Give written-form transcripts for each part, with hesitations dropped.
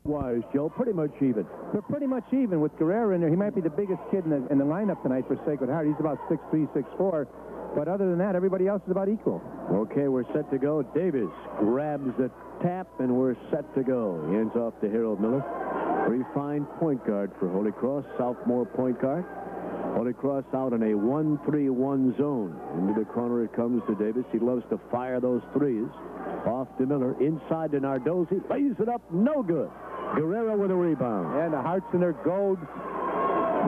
wise, Joe, pretty much even. They're pretty much even with Guerrero in there. He might be the biggest kid in the lineup tonight for Sacred Heart. He's about 6'3", 6'4". But other than that, everybody else is about equal. Okay, we're set to go. Davis grabs the tap, and we're set to go. He hands off to Harold Miller. Refined point guard for Holy Cross, sophomore point guard. Holy Cross out in a 1-3-1 zone. Into the corner it comes to Davis. He loves to fire those threes. Off to Miller. Inside to Nardozzi. Lays it up. No good. Guerrero with a rebound. And the Hearts in their gold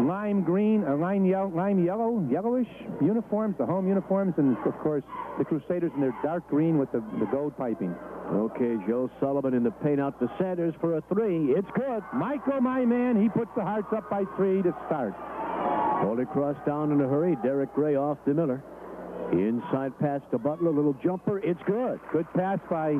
lime green, lime yellowish uniforms, the home uniforms, and of course the Crusaders in their dark green with the gold piping. Okay, Joe Sullivan in the paint out to Sanders for a three. It's good. Michael, my man, he puts the Hearts up by 3 to start. Holy Cross down in a hurry. Derek Gray off to Miller. Inside pass to Butler. Little jumper. It's good. Good pass by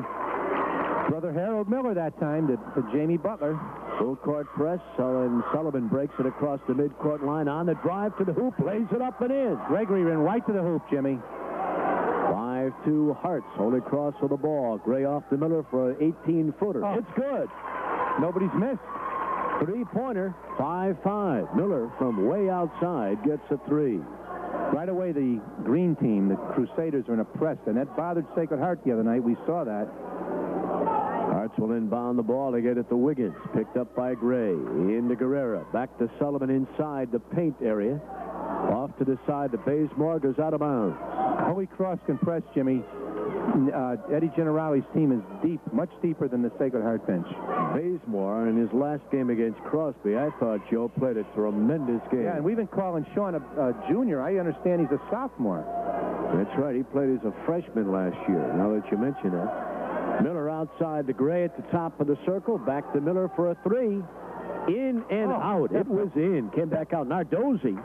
brother Harold Miller that time to Jamie Butler. Full court press. Sullivan breaks it across the midcourt line. On the drive to the hoop. Lays it up and in. Gregory ran right to the hoop, Jimmy. 5-2 Hearts. Holy Cross with the ball. Gray off to Miller for an 18-footer. Oh. It's good. Nobody's missed. Three-pointer. 5-5. Miller from way outside gets a 3. Right away, the green team, the Crusaders, are in a press, and that bothered Sacred Heart the other night. We saw that. Hearts will inbound the ball to get it to Wiggins. Picked up by Gray. Into Guerrero. Back to Sullivan inside the paint area. Off to the side. The Bazemore goes out of bounds. Holy Cross can press, Jimmy. Eddie Generali's team is deep, much deeper than the Sacred Heart bench. Bazemore, in his last game against Crosby, I thought Joe played a tremendous game. Yeah, and we've been calling Sean a junior. I understand he's a sophomore. That's right. He played as a freshman last year, now that you mention that. Miller outside to Gray at the top of the circle. Back to Miller for a 3. In and out. It was in. Came back out. Nardozzi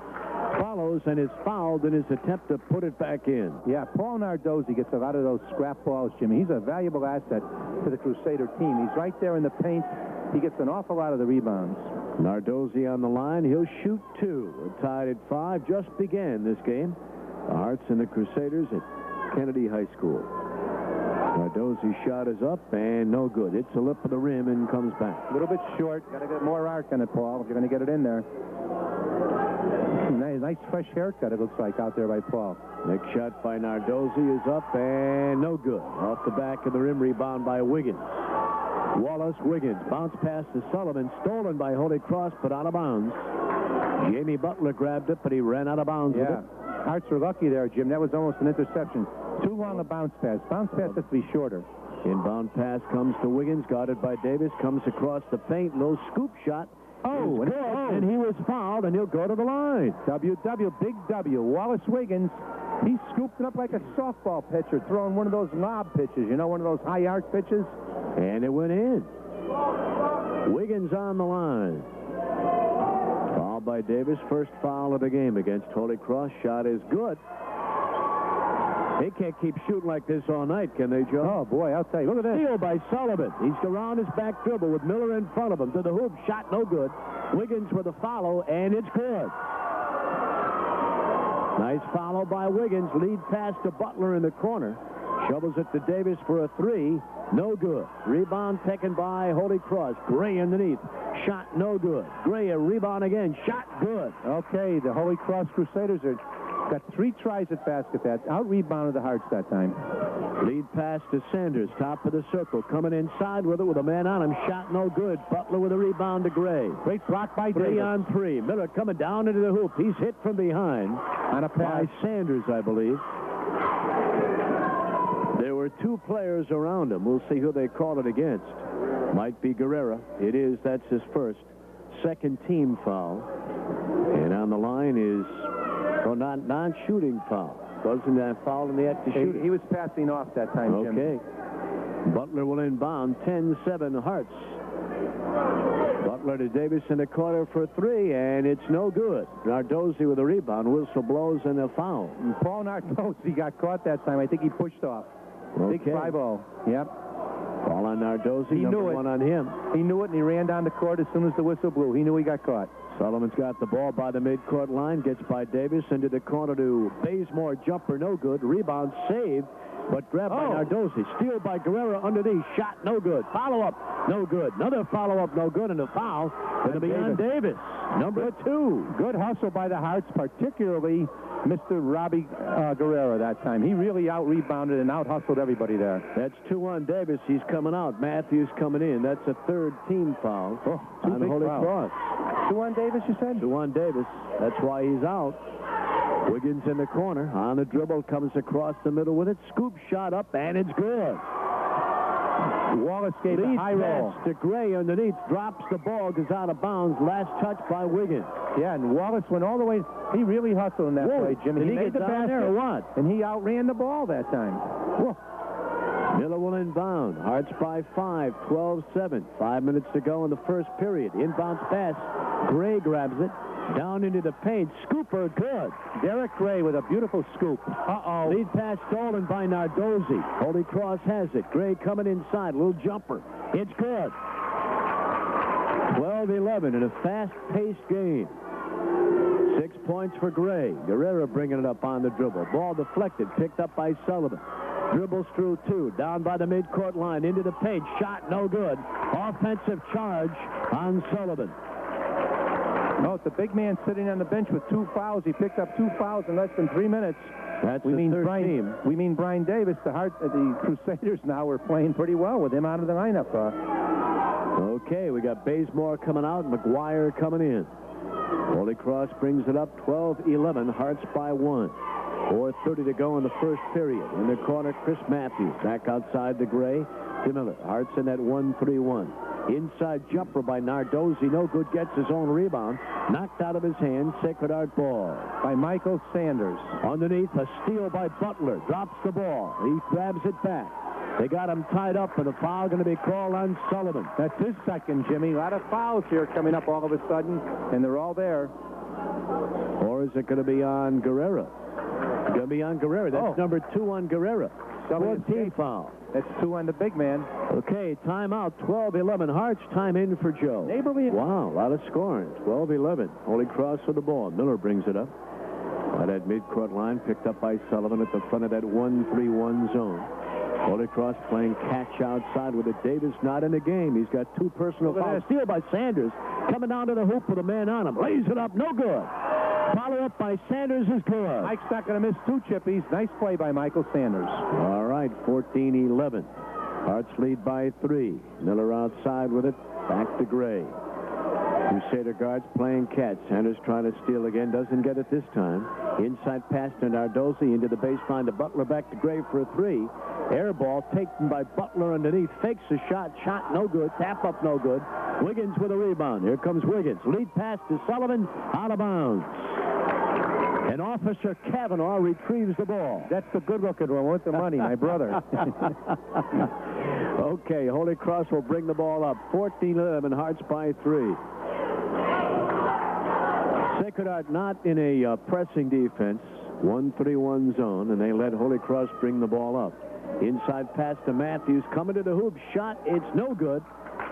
follows and is fouled in his attempt to put it back in. Yeah, Paul Nardozzi gets a lot of those scrap balls, Jimmy. He's a valuable asset to the Crusader team. He's right there in the paint. He gets an awful lot of the rebounds. Nardozzi on the line. He'll shoot 2. We're tied at 5. Just began this game. The Hearts and the Crusaders at Kennedy High School. Nardozzi's shot is up and no good. It's a lip of the rim and comes back. A little bit short. Got to get more arc on it, Paul, if you're going to get it in there. Nice fresh haircut, it looks like, out there by Paul. Next shot by Nardozzi is up and no good. Off the back of the rim, rebound by Wiggins. Wallace, Wiggins. Bounce pass to Sullivan. Stolen by Holy Cross, but out of bounds. Jamie Butler grabbed it, but he ran out of bounds with it. Hearts were lucky there, Jim. That was almost an interception. Too long a bounce pass. Bounce pass has to be shorter. Inbound pass comes to Wiggins, guarded by Davis. Comes across the paint. Low scoop shot. And he was fouled, and he'll go to the line. Big W. Wallace Wiggins, he scooped it up like a softball pitcher, throwing one of those lob pitches, you know, one of those high arc pitches. And it went in. Wiggins on the line. Fouled by Davis. First foul of the game against Holy Cross. Shot is good. They can't keep shooting like this all night, can they, Joe? Oh, boy, I'll tell you. Look at this. Steal by Sullivan. He's around his back dribble with Miller in front of him. To the hoop. Shot no good. Wiggins with a follow, and it's good. Nice follow by Wiggins. Lead pass to Butler in the corner. Shovels it to Davis for a 3. No good. Rebound taken by Holy Cross. Gray underneath. Shot no good. Gray a rebound again. Shot good. Okay, the Holy Cross Crusaders got 3 tries at basket. That out-rebounded the Hearts that time. Lead pass to Sanders. Top of the circle. Coming inside with it with a man on him. Shot no good. Butler with a rebound to Gray. Great block by Davis. 3 on 3. Miller coming down into the hoop. He's hit from behind. On a pass. By Sanders, I believe. There were 2 players around him. We'll see who they call it against. Might be Guerrero. It is. That's his first. Second team foul. And on the line is non-shooting foul. Wasn't that foul in the act of shooting? He was passing off that time, Jim. Okay. Butler will inbound. 10-7 Hearts. Butler to Davis in the corner for 3, and it's no good. Nardozzi with a rebound. Whistle blows and a foul. And Paul Nardozzi got caught that time. I think he pushed off. Okay. Big fly ball. Yep. Ball on Nardozzi. He knew it. 1 on him. He knew it, and he ran down the court as soon as the whistle blew. He knew he got caught. Sullivan's got the ball by the midcourt line. Gets by Davis into the corner to Bazemore. Jumper no good. Rebound saved but grabbed by Nardozzi. Steal by Guerrero underneath. Shot no good. Follow-up no good. Another follow-up no good, and a foul going to be on Davis. Number 2. Good hustle by the Hearts, particularly Mr. Robbie Guerrero that time. He really out-rebounded and out-hustled everybody there. That's 2 on Davis. He's coming out. Matthews coming in. That's a 3rd team foul on Holy Cross. 2 on Davis, you said? 2 on Davis. That's why he's out. Wiggins in the corner. On the dribble, comes across the middle with it. Scoop shot up, and it's good. Wallace gave a high roll to Gray underneath, drops the ball, goes out of bounds. Last touch by Wiggins. Yeah, and Wallace went all the way. He really hustled in that play, Jimmy. Did he made the basket there or what? And he outran the ball that time. Whoa. Miller will inbound. Hearts by 5, 12-7. 5 minutes to go in the first period. Inbounds pass. Gray grabs it. Down into the paint. Scooper, good. Derek Gray with a beautiful scoop. Lead pass stolen by Nardozzi. Holy Cross has it. Gray coming inside. Little jumper. It's good. 12-11 in a fast-paced game. 6 points for Gray. Guerrero bringing it up on the dribble. Ball deflected. Picked up by Sullivan. Dribbles through 2. Down by the midcourt line. Into the paint. Shot no good. Offensive charge on Sullivan. Oh, it's a big man sitting on the bench with 2 fouls. He picked up 2 fouls in less than 3 minutes. That's the third team. We mean Brian Davis. The Crusaders now are playing pretty well with him out of the lineup. Okay, we got Bazemore coming out, McGuire coming in. Holy Cross brings it up 12-11. Hearts by 1. 4:30 to go in the first period. In the corner, Chris Matthews back outside the Gray to Miller. Hearts in that 1-3-1. Inside jumper by Nardozzi. No good. Gets his own rebound. Knocked out of his hand. Sacred Art ball by Michael Sanders. Underneath, a steal by Butler. Drops the ball. He grabs it back. They got him tied up, and a foul going to be called on Sullivan. That's his second, Jimmy. A lot of fouls here coming up all of a sudden, and they're all there. Or is it going to be on Guerrero? Going to be on Guerrero. That's number 2 on Guerrero. 14 foul. That's 2 on the big man. Okay, timeout. 12-11. Hearts, time in for Joe. Neighborly. Wow, a lot of scoring. 12-11. Holy Cross with the ball. Miller brings it up. By that midcourt line, picked up by Sullivan at the front of that 1-3-1 zone. Holy Cross playing catch outside with it. Davis not in the game. He's got 2 personal fouls. Steal by Sanders. Coming down to the hoop with a man on him. Lays it up. No good. Follow-up by Sanders is good. Mike's not going to miss 2 chippies. Nice play by Michael Sanders. All right, 14-11. Hearts lead by 3. Miller outside with it. Back to Gray. Crusader guards playing catch. Sanders trying to steal again. Doesn't get it this time. Inside pass to Nardozzi into the baseline to Butler. Back to Gray for a 3. Air ball taken by Butler underneath. Fakes a shot. Shot no good. Tap up no good. Wiggins with a rebound. Here comes Wiggins. Lead pass to Sullivan. Out of bounds. And Officer Kavanaugh retrieves the ball. That's the good-looking one with the money, my brother. Okay, Holy Cross will bring the ball up. 14-11, Hearts by 3. Sacred Art not in a pressing defense. 1-3-1 zone, and they let Holy Cross bring the ball up. Inside pass to Matthews. Coming to the hoop. Shot. It's no good.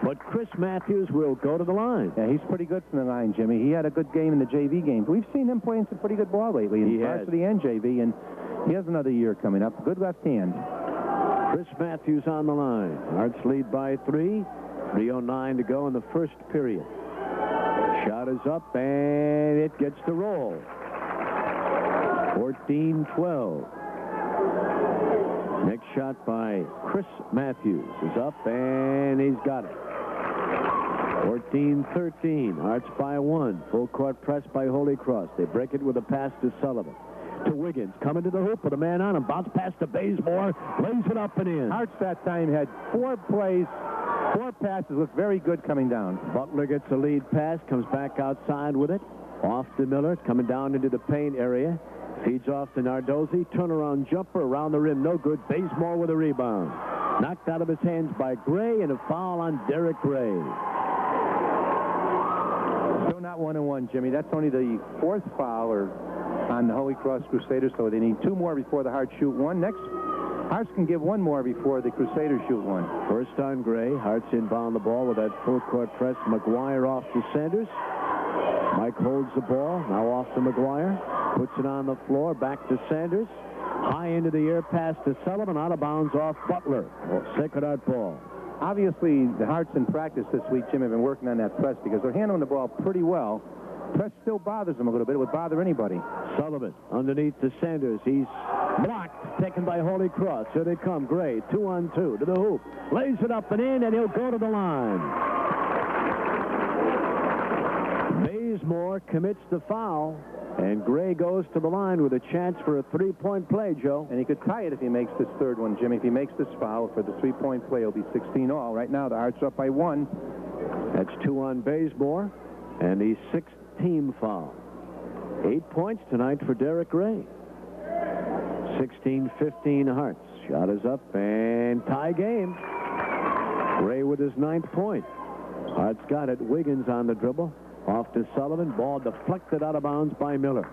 But Chris Matthews will go to the line. Yeah, he's pretty good from the line, Jimmy. He had a good game in the JV games. We've seen him playing some pretty good ball lately in varsity and JV, and he has another year coming up. Good left hand. Chris Matthews on the line. Hearts lead by 3. 3:09 to go in the first period. Shot is up, and it gets the roll. 14-12. Next shot by Chris Matthews is up, and he's got it. 14-13. Hearts by 1. Full court press by Holy Cross. They break it with a pass to Sullivan. To Wiggins. Coming to the hoop with a man on him. Bounce pass to Bazemore. Lays it up and in. Hearts that time had 4 plays. 4 passes. Looked very good coming down. Butler gets the lead pass. Comes back outside with it. Off to Miller. Coming down into the paint area. Feeds off to Nardozzi. Turnaround jumper around the rim. No good. Bazemore with a rebound. Knocked out of his hands by Gray, and a foul on Derek Gray. Still not 1-1, Jimmy. That's only the 4th foul on the Holy Cross Crusaders, so they need 2 more before the Hearts shoot 1. Next, Hearts can give 1 more before the Crusaders shoot 1. First on Gray. Hearts inbound the ball with that full court press. McGuire off to Sanders. Mike holds the ball. Now off to McGuire. Puts it on the floor. Back to Sanders. High into the air pass to Sullivan. Out of bounds off Butler. Sacred Heart ball. Obviously, the Hearts in practice this week, Jim, have been working on that press because they're handling the ball pretty well. Press still bothers them a little bit. It would bother anybody. Sullivan underneath to Sanders. He's blocked. Taken by Holy Cross. Here they come. Gray 2-on-2 to the hoop. Lays it up and in, and he'll go to the line. Bazemore commits the foul, and Gray goes to the line with a chance for a three-point play, Joe. And he could tie it if he makes this third one, Jimmy. If he makes this foul for the three-point play, it'll be 16-all. Right now, the Hearts are up by 1. That's 2 on Bazemore, and the 6th team foul. 8 points tonight for Derek Gray. 16-15 Hearts. Shot is up and tie game. Gray with his 9th point. Hearts got it. Wiggins on the dribble. Off to Sullivan. Ball deflected out of bounds by Miller.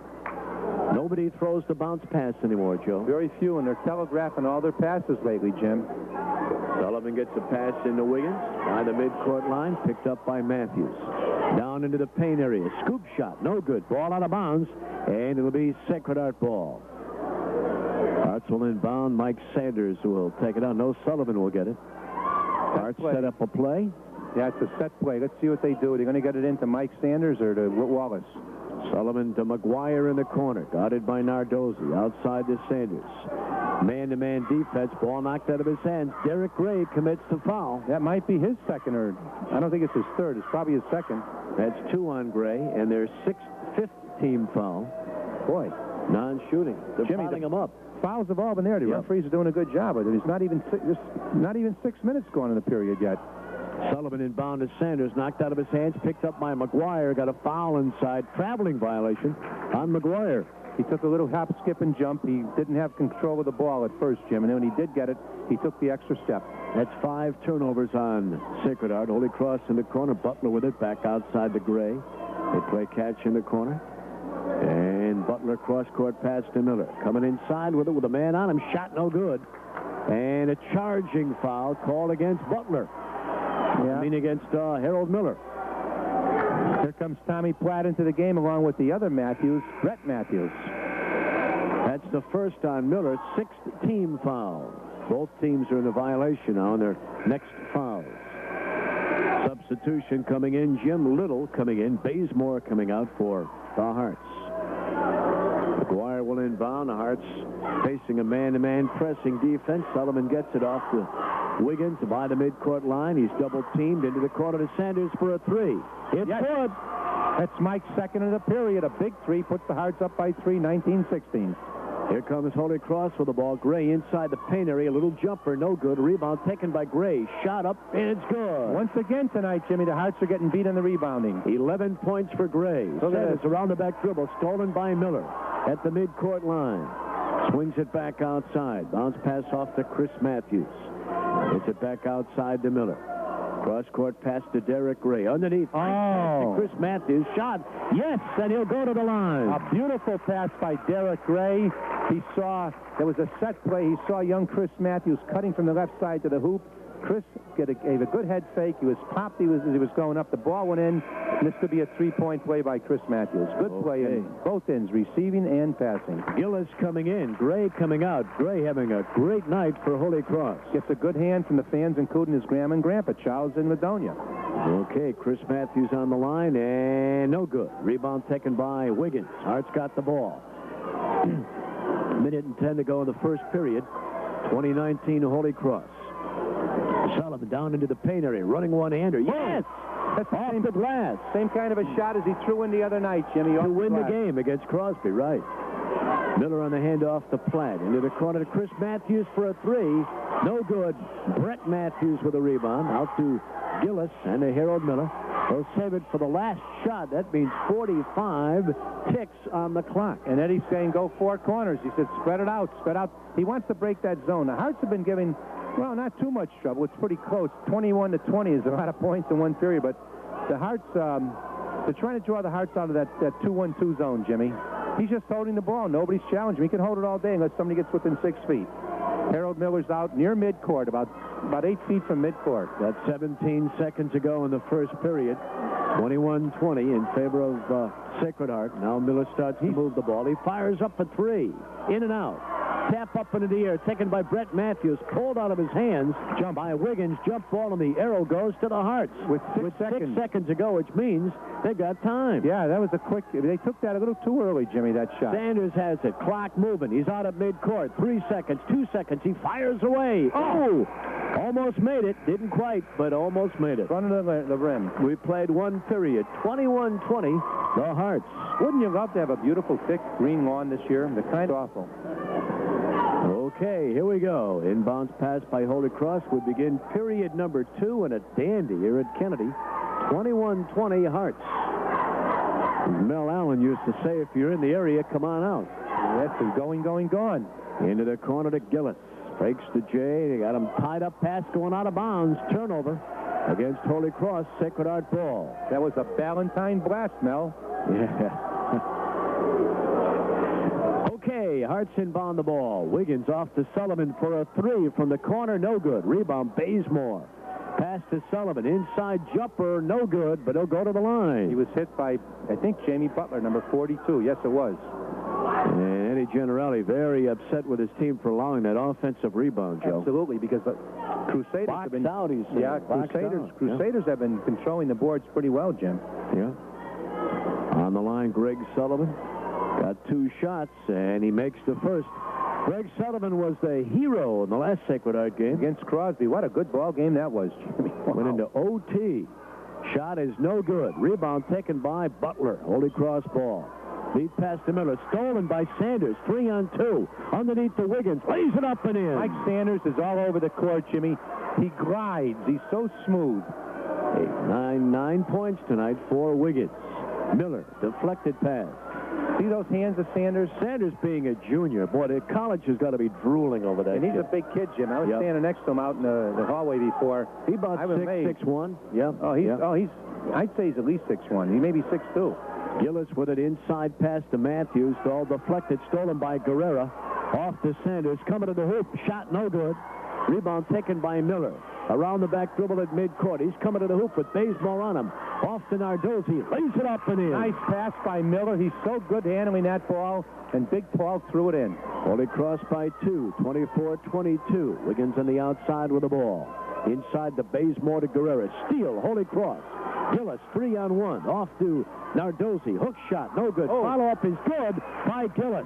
Nobody throws the bounce pass anymore, Joe. Very few, and they're telegraphing all their passes lately, Jim. Sullivan gets a pass into Wiggins by the midcourt line, picked up by Matthews. Down into the paint area. Scoop shot. No good. Ball out of bounds, and it'll be Sacred Heart ball. Hearts will inbound. Mike Sanders will take it out. No, Sullivan will get it. Hearts set up a play. Yeah, it's a set play. Let's see what they do. They're going to get it into Mike Sanders or to Wallace. Sullivan to McGuire in the corner. Guarded by Nardozzi. Outside to Sanders. Man-to-man defense. Ball knocked out of his hands. Derek Gray commits the foul. That might be his second, or I don't think it's his third. It's probably his second. That's 2 on Gray, and their 5th team foul. Boy, non-shooting. They're fouling him up. Fouls have all been there. The referees are doing a good job. There's not even 6 minutes gone in the period yet. Sullivan inbound to Sanders, knocked out of his hands, picked up by McGuire, got a foul inside, traveling violation on McGuire. He took a little hop, skip, and jump. He didn't have control of the ball at first, Jim, and then when he did get it, he took the extra step. That's 5 turnovers on Sacred Heart. Holy Cross in the corner, Butler with it, back outside to Gray. They play catch in the corner. And Butler cross-court pass to Miller. Coming inside with it with a man on him, shot no good. And a charging foul called against Butler. I mean against Harold Miller. Here comes Tommy Platt into the game along with the other Matthews, Brett Matthews. That's the first on Miller, 6th team foul. Both teams are in a violation now on their next fouls. Substitution coming in, Jim Little coming in, Bazemore coming out for the Hearts. McGuire will inbound. The Hearts facing a man-to-man pressing defense. Sullivan gets it off to Wiggins by the midcourt line. He's double-teamed into the corner to Sanders for a 3. It's good. That's Mike's second in the period. A big 3 puts the Hearts up by 3, 19-16. Here comes Holy Cross with the ball. Gray inside the paint area. A little jumper, no good. Rebound taken by Gray. Shot up, and it's good. Once again tonight, Jimmy, the Hearts are getting beat on the rebounding. 11 points for Gray. Sanders around the back dribble. Stolen by Miller at the midcourt line. Swings it back outside. Bounce pass off to Chris Matthews. Gets it back outside to Miller. Cross-court pass to Derek Gray. Underneath. Chris Matthews. Shot. Yes, and he'll go to the line. A beautiful pass by Derek Gray. He saw, there was a set play. He saw young Chris Matthews cutting from the left side to the hoop. Chris gave a good head fake. He was popped as he was going up. The ball went in. And this could be a 3-point play by Chris Matthews. Good play in both ends, receiving and passing. Gillis coming in. Gray coming out. Gray having a great night for Holy Cross. Gets a good hand from the fans, including his grandma and grandpa, Charles and Ladonia. Okay, Chris Matthews on the line, and no good. Rebound taken by Wiggins. Hart's got the ball. Minute and 10 to go in the first period. 2019 Holy Cross. Sullivan down into the paint area, running one-hander. Yes! That's off the glass. Same kind of a shot as he threw in the other night, Jimmy. To win the game against Crosby, right. Miller on the handoff to Platt. Into the corner to Chris Matthews for a 3. No good. Brett Matthews with a rebound. Out to Gillis and to Harold Miller. They'll save it for the last shot. That means 45 ticks on the clock. And Eddie's saying go 4 corners. He said spread it out, spread out. He wants to break that zone. The Hearts have been giving, well, not too much trouble. It's pretty close. 21-20 is a lot of points in one period. But the Hearts, they're trying to draw the Hearts out of that 2-1-2 zone, Jimmy. He's just holding the ball. Nobody's challenging him. He can hold it all day unless somebody gets within 6 feet. Harold Miller's out near midcourt, about 8 feet from midcourt. That's 17 seconds ago in the first period. 21-20 in favor of Sacred Heart. Now Miller starts to move the ball. He fires up for 3. In and out. Tap up into the air, taken by Brett Matthews, pulled out of his hands. Jump by Wiggins, jump ball, and the arrow goes to the Hearts. With 6 6 seconds to go, which means they've got time. Yeah, that was a quick. They took that a little too early, Jimmy, that shot. Sanders has it. Clock moving. He's out at midcourt. 3 seconds, 2 seconds. He fires away. Oh! Almost made it. Didn't quite, but almost made it. Front of the rim. We played one period. 21-20, the Hearts. Wouldn't you love to have a beautiful, thick green lawn this year? The kind of awful. Okay, here we go. Inbounds pass by Holy Cross would begin period number 2 and a dandy here at Kennedy. 21-20 Hearts. Mel Allen used to say, if you're in the area, come on out. Yes, he's gone. Into the corner to Gillis. Breaks to Jay. They got him tied up. Pass going out of bounds. Turnover against Holy Cross. Sacred Heart ball. That was a Valentine blast, Mel. Yeah. Okay, Hearts inbound the ball. Wiggins off to Sullivan for a 3 from the corner. No good. Rebound, Bazemore. Pass to Sullivan. Inside jumper. No good, but he'll go to the line. He was hit by, I think, Jamie Butler, number 42. Yes, it was. And Eddie Generali very upset with his team for allowing that offensive rebound, Joe. Absolutely, because the Crusaders have been out. Yeah, Crusaders have been controlling the boards pretty well, Jim. Yeah. On the line, Greg Sullivan. Got 2 shots, and he makes the first. Greg Sullivan was the hero in the last Sacred Heart game. Against Crosby. What a good ball game that was, Jimmy. Wow. Went into OT. Shot is no good. Rebound taken by Butler. Holy Cross ball. Beat pass to Miller. Stolen by Sanders. 3-on-2. Underneath the Wiggins. Lays it up and in. Mike Sanders is all over the court, Jimmy. He glides. He's so smooth. 9 points tonight for Wiggins. Miller, deflected pass. See those hands of Sanders? Sanders being a junior. Boy, the college has got to be drooling over that. And he's a big kid, Jim. I was standing next to him out in the hallway before. He about 6'1". Yeah. I'd say he's at least 6'1". He may be 6'2". Gillis with it inside pass to Matthews. All deflected, stolen by Guerrera. Off to Sanders. Coming to the hoop. Shot no good. Rebound taken by Miller. Around the back dribble at midcourt. He's coming to the hoop with Bazemore on him. Off to Nardozzi. Lays it up and in. Nice pass by Miller. He's so good handling that ball. And Big Paul threw it in. Holy Cross by 2. 24-22. Wiggins on the outside with the ball. Inside the Bazemore to Guerrera. Steal. Holy Cross. Gillis 3-on-1. Off to Nardozzi. Hook shot. No good. Follow-up is good by Gillis.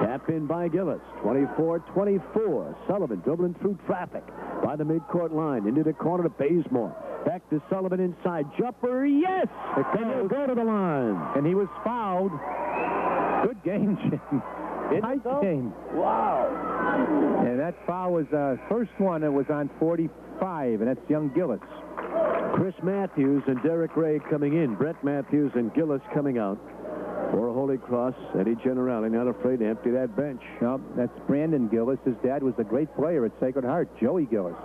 Tap in by Gillis. 24-24. Sullivan dribbling through traffic by the midcourt line. Into the corner to Bazemore. Back to Sullivan inside. Jumper. Yes! He'll go to the line. And he was fouled. Good game, Jim. Nice game. Wow. And that foul was first one. It was on 45, and that's young Gillis. Chris Matthews and Derek Ray coming in. Brett Matthews and Gillis coming out. For Holy Cross, Eddie Generali not afraid to empty that bench. No, that's Brandon Gillis. His dad was a great player at Sacred Heart, Joey Gillis.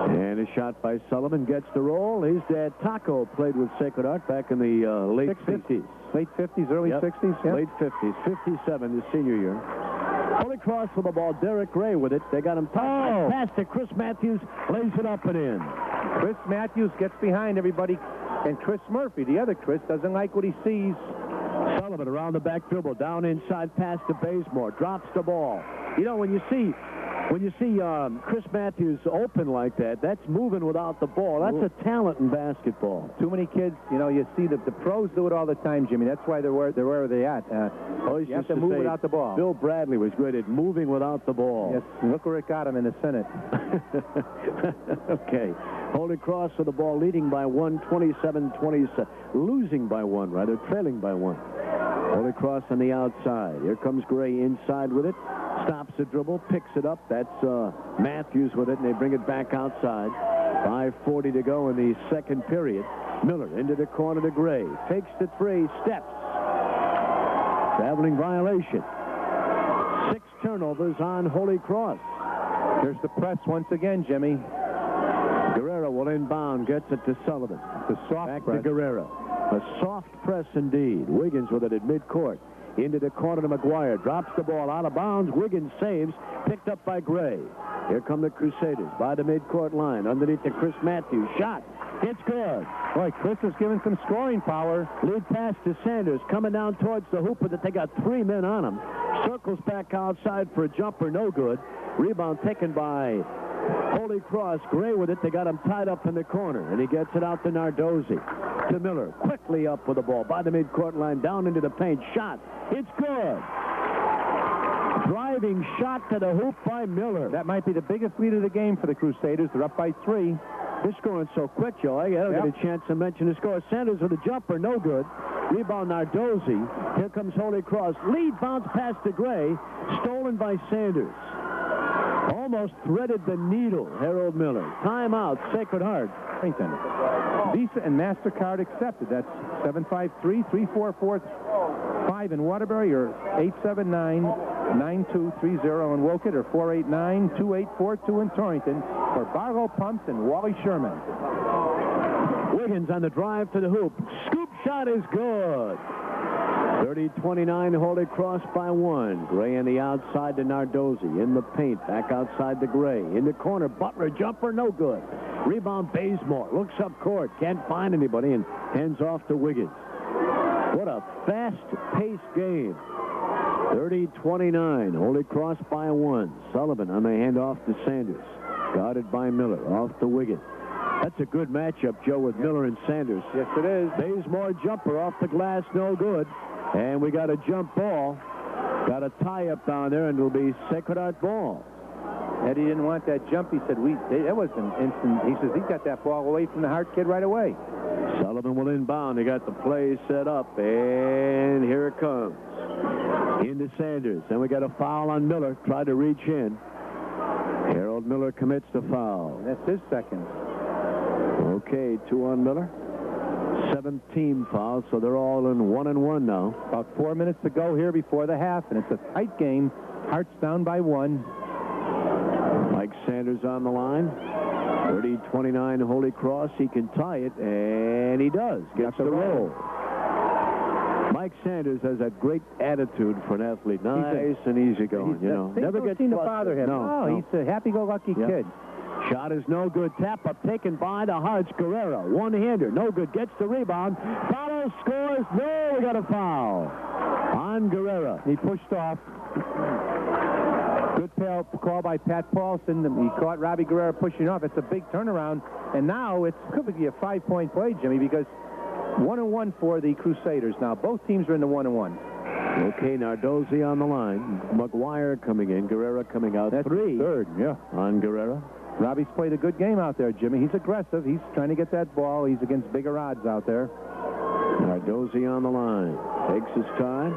And a shot by Sullivan gets the roll. His dad, Taco, played with Sacred Heart back in the late 50s. Late 50s, early 60s? Yep. Late 50s. 57, his senior year. Holy Cross with the ball. Derek Ray with it. They got him tied. Pass to Chris Matthews. Lays it up and in. Chris Matthews gets behind everybody. And Chris Murphy, the other Chris, doesn't like what he sees. Sullivan around the back dribble. Down inside pass to Bazemore. Drops the ball. You know, when you see Chris Matthews open like that, that's moving without the ball. That's a talent in basketball. Too many kids, you know, you see the pros do it all the time, Jimmy. That's why they're where they're at. You have to move without the ball. Bill Bradley was great at moving without the ball. Yes, look where it got him in the Senate. Okay. Holy Cross with the ball, leading by 1, 27-27. Losing by 1, rather, trailing by 1. Holy Cross on the outside. Here comes Gray inside with it. Stops the dribble, picks it up. That's Matthews with it, and they bring it back outside. 5:40 to go in the second period. Miller into the corner to Gray. Takes the 3, steps. Traveling violation. 6 turnovers on Holy Cross. There's the press once again, Jimmy. Guerrera will inbound, gets it to Sullivan. The soft back press. to Guerrera. A soft press indeed. Wiggins with it at midcourt. Into the corner to McGuire. Drops the ball out of bounds. Wiggins saves. Picked up by Gray. Here come the Crusaders by the midcourt line. Underneath to Chris Matthews. Shot. It's good. Boy, Chris is giving some scoring power. Lead pass to Sanders. Coming down towards the hoop, but they got 3 men on him. Circles back outside for a jumper. No good. Rebound taken by Holy Cross. Gray with it. They got him tied up in the corner, and he gets it out to Nardozzi. To Miller. Quickly up with the ball by the midcourt line. Down into the paint. Shot. It's good. Driving shot to the hoop by Miller. That might be the biggest lead of the game for the Crusaders. They're up by 3. They're scoring so quick, Joe. I don't get a chance to mention the score. Sanders with a jumper, no good. Rebound Nardozzi. Here comes Holy Cross. Lead bounce pass to Gray. Stolen by Sanders. Almost threaded the needle, Harold Miller. Timeout, Sacred Heart. Visa and MasterCard accepted. That's 753-3445 in Waterbury, or 879-9230 in Woket, or 489-2842 in Torrington for Barlow Pumps and Wally Sherman. Wiggins on the drive to the hoop. Scoop shot is good. 30-29, Holy Cross by 1. Gray on the outside to Nardozzi. In the paint, back outside to Gray. In the corner, Butler jumper, no good. Rebound, Bazemore. Looks up court, can't find anybody, and hands off to Wiggins. What a fast-paced game. 30-29, Holy Cross by 1. Sullivan on the handoff to Sanders. Guarded by Miller, off to Wiggins. That's a good matchup, Joe, with Miller and Sanders. Yes, it is. Bazemore jumper off the glass, no good. And we got a jump ball. Got a tie-up down there, and it'll be Sacred Heart ball. Eddie didn't want that jump. He said, that was an instant. He says he got that ball away from the Hart kid right away. Sullivan will inbound. They got the play set up, and here it comes. Into Sanders. Then we got a foul on Miller. Tried to reach in. Harold Miller commits the foul. That's his second. Okay, 2 on Miller. 17 fouls, so they're all in 1-1 now. About 4 minutes to go here before the half, and it's a tight game. Hart's down by 1. Mike Sanders on the line. 30-29 Holy Cross. He can tie it, and he does. Gets the roll. Mike Sanders has that great attitude for an athlete. Nice and easygoing, you know. Never gets to bother him. No, he's a happy-go-lucky kid. Shot is no good. Tap up taken by the Hearts. Guerrero. One-hander. No good. Gets the rebound. Follows. Scores. No, we got a foul on Guerrero. He pushed off. Good call by Pat Paulson. He caught Robbie Guerrero pushing off. It's a big turnaround. And now it could be a 5-point play, Jimmy, because 1-1 for the Crusaders. Now both teams are in the 1-1. Okay, Nardozzi on the line. McGuire coming in. Guerrero coming out. That's 3. Third, yeah. On Guerrero. Robbie's played a good game out there, Jimmy. He's aggressive. He's trying to get that ball. He's against bigger odds out there. Nardozzi on the line. Takes his time.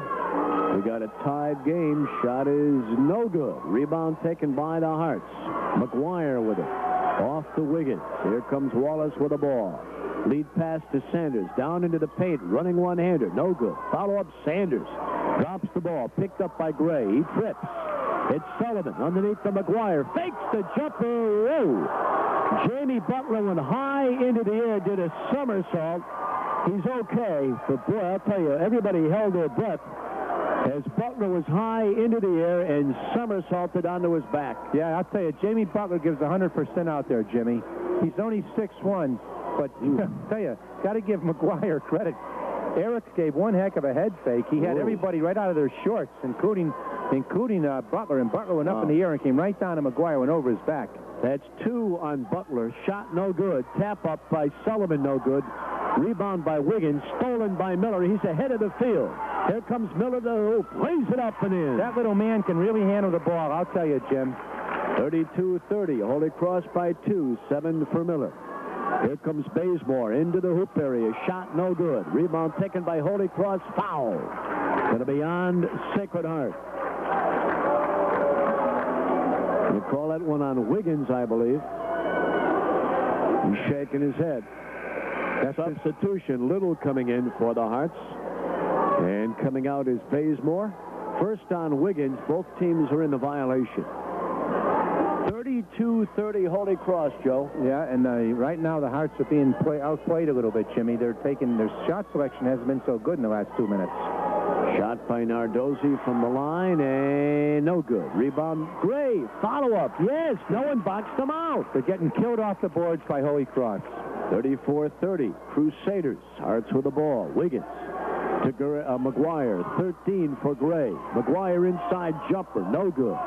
We got a tied game. Shot is no good. Rebound taken by the Hearts. McGuire with it. Off to Wiggins. Here comes Wallace with the ball. Lead pass to Sanders. Down into the paint. Running one-hander. No good. Follow-up Sanders. Drops the ball. Picked up by Gray. He trips. It's Sullivan underneath the McGuire. Fakes the jumper. Whoa. Jamie Butler went high into the air, did a somersault. He's okay, but boy, I'll tell you, everybody held their breath as Butler was high into the air and somersaulted onto his back. Yeah, I'll tell you, Jamie Butler gives 100% out there, Jimmy. He's only 6'1", but I'll tell you, got to give McGuire credit. Eric gave one heck of a head fake. He had everybody right out of their shorts, including Butler, and Butler went up in the air and came right down to McGuire, went over his back. That's 2 on Butler. Shot no good. Tap up by Sullivan, no good. Rebound by Wiggins, stolen by Miller. He's ahead of the field. Here comes Miller to the hoop, lays it up and in. That little man can really handle the ball, I'll tell you, Jim. 32-30, Holy Cross by 2, 7 for Miller. Here comes Bazemore into the hoop area. Shot no good. Rebound taken by Holy Cross. Foul. Going to be on Sacred Heart. You call that one on Wiggins, I believe. He's shaking his head. That substitution, Little coming in for the Hearts. And coming out is Bazemore. First on Wiggins. Both teams are in the violation. 32-30 Holy Cross, Joe. Yeah, and right now the Hearts are being outplayed a little bit, Jimmy. Their shot selection hasn't been so good in the last 2 minutes. Shot by Nardozzi from the line, and no good. Rebound, Gray. Follow-up. Yes, no one boxed them out. They're getting killed off the boards by Holy Cross. 34-30. Crusaders. Hearts with the ball. Wiggins to McGuire. 13 for Gray. McGuire inside jumper. No good.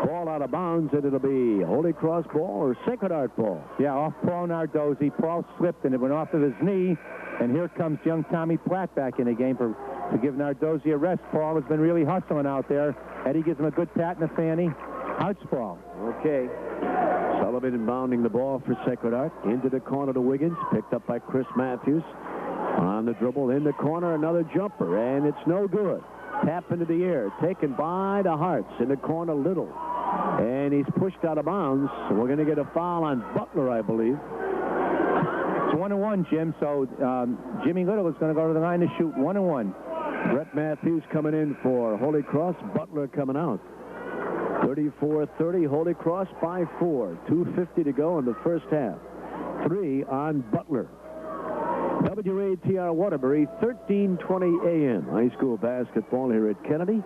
Ball out of bounds, and it'll be Holy Cross ball or Sacred Heart ball. Yeah, off Paul Nardozzi. Paul slipped, and it went off of his knee. And here comes young Tommy Platt back in the game to give Nardozzi a rest. Paul has been really hustling out there. Eddie gives him a good pat in the fanny. Hearts ball. Okay. Sullivan inbounding the ball for Sacred Heart. Into the corner to Wiggins. Picked up by Chris Matthews. On the dribble in the corner, another jumper, and it's no good. Tap into the air, taken by the Hearts. In the corner, Little. And he's pushed out of bounds. So we're going to get a foul on Butler, I believe. It's 1-1, Jim. So Jimmy Little is going to go to the line to shoot 1-1. Brett Matthews coming in for Holy Cross. Butler coming out. 34-30. Holy Cross by 4. 2:50 to go in the first half. 3 on Butler. WATR Waterbury, 13:20 a.m. High school basketball here at Kennedy.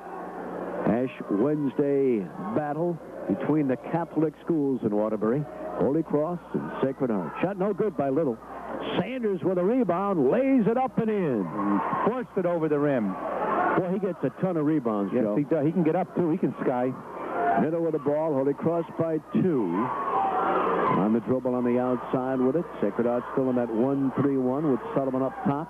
Ash Wednesday battle between the Catholic schools in Waterbury. Holy Cross and Sacred Heart. Shot no good by Little. Sanders with a rebound, lays it up and in. Forced it over the rim. Boy, he gets a ton of rebounds, yes, Joe. He does. He can get up, too. He can sky. Middle with the ball. Holy Cross by 2. On the dribble on the outside with it. Sacred Heart still in that 1-3-1 with Sullivan up top.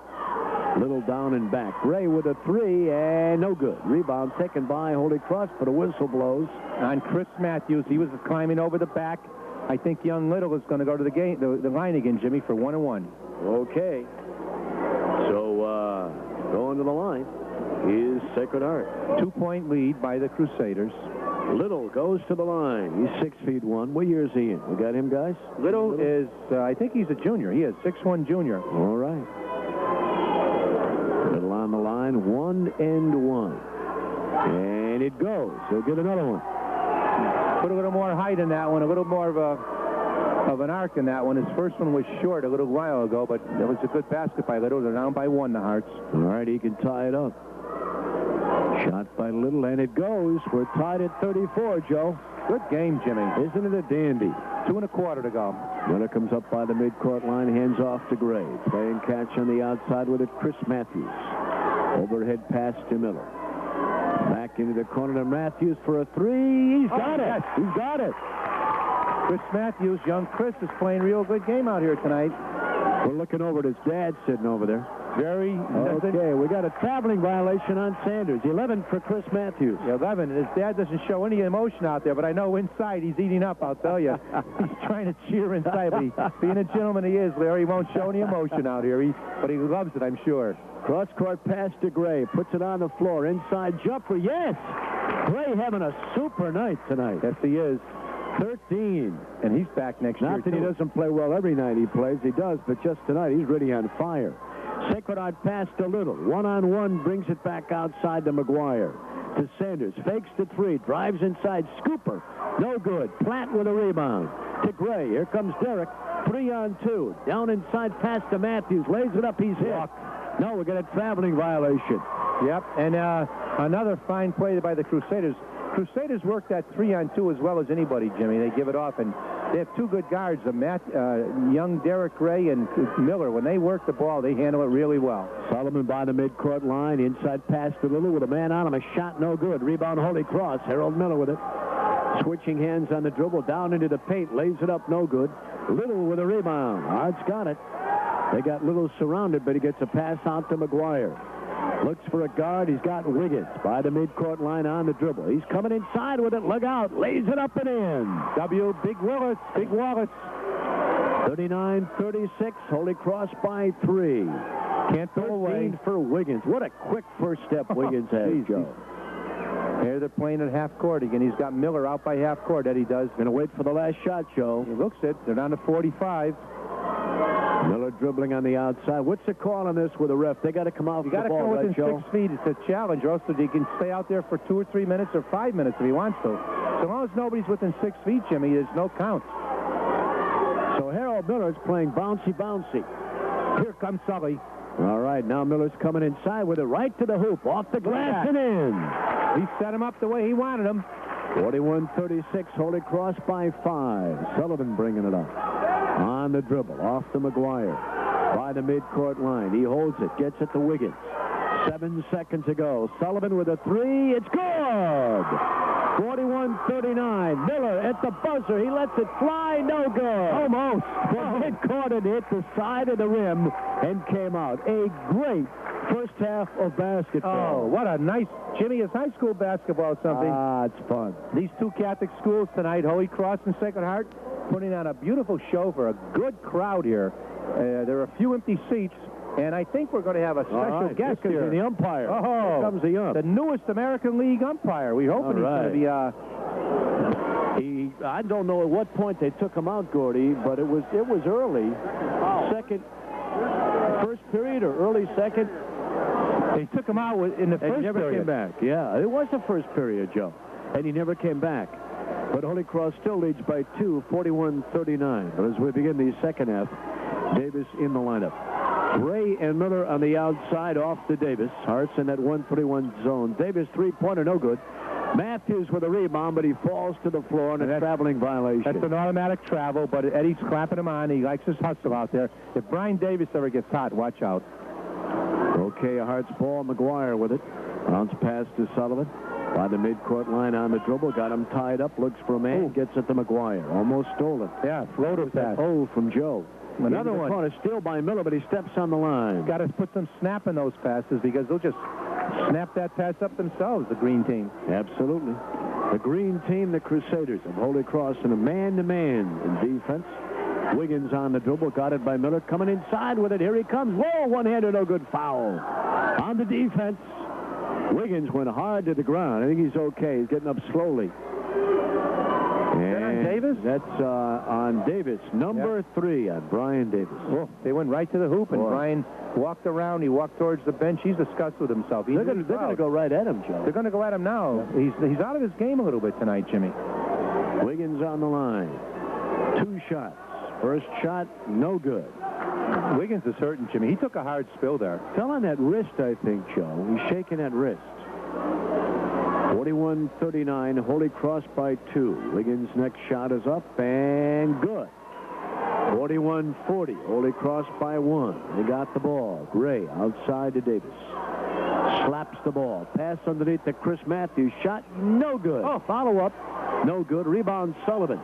Little down and back. Gray with a 3, and no good. Rebound taken by Holy Cross, but a whistle blows. On Chris Matthews, he was climbing over the back. I think young Little is going to go to the line again, Jimmy, for 1-1. Okay. So going to the line is Sacred Heart. 2-point lead by the Crusaders. Little goes to the line. He's 6'1". What year is he in? We got him, guys? Little is, I think he's a junior. He is 6'1" junior. All right. Little on the line, 1 and 1. And it goes. He'll get another one. Put a little more height in that one, a little more of an arc in that one. His first one was short a little while ago, but it was a good basket by Little. They're down by 1, the Hearts. All right, he can tie it up. Shot by Little, and it goes. We're tied at 34, Joe. Good game, Jimmy. Isn't it a dandy? 2 1/4 to go. Miller comes up by the midcourt line, hands off to Gray. Playing catch on the outside with it, Chris Matthews. Overhead pass to Miller. Back into the corner to Matthews for a 3. He's got it. Yes. He's got it. Chris Matthews, young Chris, is playing a real good game out here tonight. We're looking over at his dad sitting over there. Very. Okay, we got a traveling violation on Sanders. 11 for Chris Matthews. 11. His dad doesn't show any emotion out there, but I know inside he's eating up, I'll tell you. He's trying to cheer inside, but being a gentleman he is, Larry, he won't show any emotion out here. But he loves it, I'm sure. Cross-court pass to Gray. Puts it on the floor. Inside jumper. Yes! Gray having a super night tonight. Yes, he is. 13. And he's back next year, Not that he too. doesn't play well every night he plays. He does, but just tonight he's really on fire. Sacred Heart pass to Little. 1-on-1 brings it back outside to McGuire. To Sanders. Fakes the 3. Drives inside. Scooper. No good. Platt with a rebound. To Gray. Here comes Derrick. 3-on-2. Down inside pass to Matthews. Lays it up. He's hit. No, we got a traveling violation. Yep. And another fine play by the Crusaders. Crusaders work that 3-on-2 as well as anybody, Jimmy. They give it off, and they have 2 good guards, young Derrick Gray and Miller. When they work the ball, they handle it really well. Solomon by the midcourt line. Inside pass to Little with a man on him. A shot no good. Rebound Holy Cross. Harold Miller with it. Switching hands on the dribble. Down into the paint. Lays it up no good. Little with a rebound. Hart's got it. They got Little surrounded, but he gets a pass out to McGuire. Looks for a guard. He's got Wiggins by the midcourt line on the dribble. He's coming inside with it. Look out. Lays it up and in. Big Willits. Big Wallets. 39-36. Holy Cross by 3. Can't go away. For Wiggins. What a quick first step Wiggins has, Joe. Here they're playing at half court again. He's got Miller out by half court. Eddie does. Going to wait for the last shot, Joe. He looks it. They're down to 45. Miller dribbling on the outside. What's the call on this with the ref? They got to come out. You got to come within 6 feet. It's a challenge, or else he can stay out there for 2 or 3 minutes or 5 minutes if he wants to. So long as nobody's within 6 feet, Jimmy, there's no count. So Harold Miller is playing bouncy. Here comes Sully. All right, now Miller's coming inside with it right to the hoop, off the glass and in. He set him up the way he wanted him. 41-36, Holy Cross by 5. Sullivan bringing it up. On the dribble, off to McGuire. By the midcourt line, he holds it, gets it to Wiggins. 7 seconds to go. Sullivan with a 3. It's good! 41-39. Miller at the buzzer. He lets it fly. No good. Almost. But it caught it, hit the side of the rim, and came out. A great first half of basketball. Oh, what a nice... Jimmy, is high school basketball something? Ah, it's fun. These two Catholic schools tonight, Holy Cross and Sacred Heart, putting on a beautiful show for a good crowd here. There are a few empty seats, and I think we're going to have a special guest here. The umpire. Oh, here comes the ump. The newest American League umpire. We hope he's going to be... I don't know at what point they took him out, Gordy, but it was early. First period or early second. They took him out in the first period. He never came back. Yeah, it was the first period, Joe. And he never came back. But Holy Cross still leads by 2, 41-39. But as we begin the second half, Davis in the lineup. Ray and Miller on the outside, off to Davis. Hart's in that 131 zone. Davis, three-pointer, no good. Matthews with a rebound, but he falls to the floor, and a traveling violation. That's an automatic travel, but Eddie's clapping him on. He likes his hustle out there. If Brian Davis ever gets hot, watch out. Okay, a Hart's ball. McGuire with it. Bounce pass to Sullivan. By the midcourt line on the dribble. Got him tied up. Looks for a man. Gets it to McGuire. Almost stolen. Yeah, floater pass. Oh, from Joe. Another one. Corner, still by Miller, but he steps on the line. Got to put some snap in those passes because they'll just snap that pass up themselves, the green team. Absolutely. The green team, the Crusaders of Holy Cross, in a man-to-man in defense. Wiggins on the dribble, got it by Miller, coming inside with it. Here he comes. Whoa, one-hander, no good, foul. On the defense, Wiggins went hard to the ground. I think he's okay. He's getting up slowly. And on Davis? That's on Davis. Number 3 on Brian Davis. Oh, they went right to the hoop, and Brian walked around. He walked towards the bench. He's disgusted with himself. They're going to go right at him, Joe. They're going to go at him now. Yeah. He's out of his game a little bit tonight, Jimmy. Wiggins on the line. 2 shots. First shot, no good. Wiggins is hurting, Jimmy. He took a hard spill there. Fell on that wrist, I think, Joe. He's shaking that wrist. 41-39, Holy Cross by 2. Wiggins' next shot is up and good. 41-40, Holy Cross by 1. They got the ball. Gray outside to Davis. Slaps the ball. Pass underneath to Chris Matthews. Shot no good. Oh, follow-up. No good. Rebound Sullivan.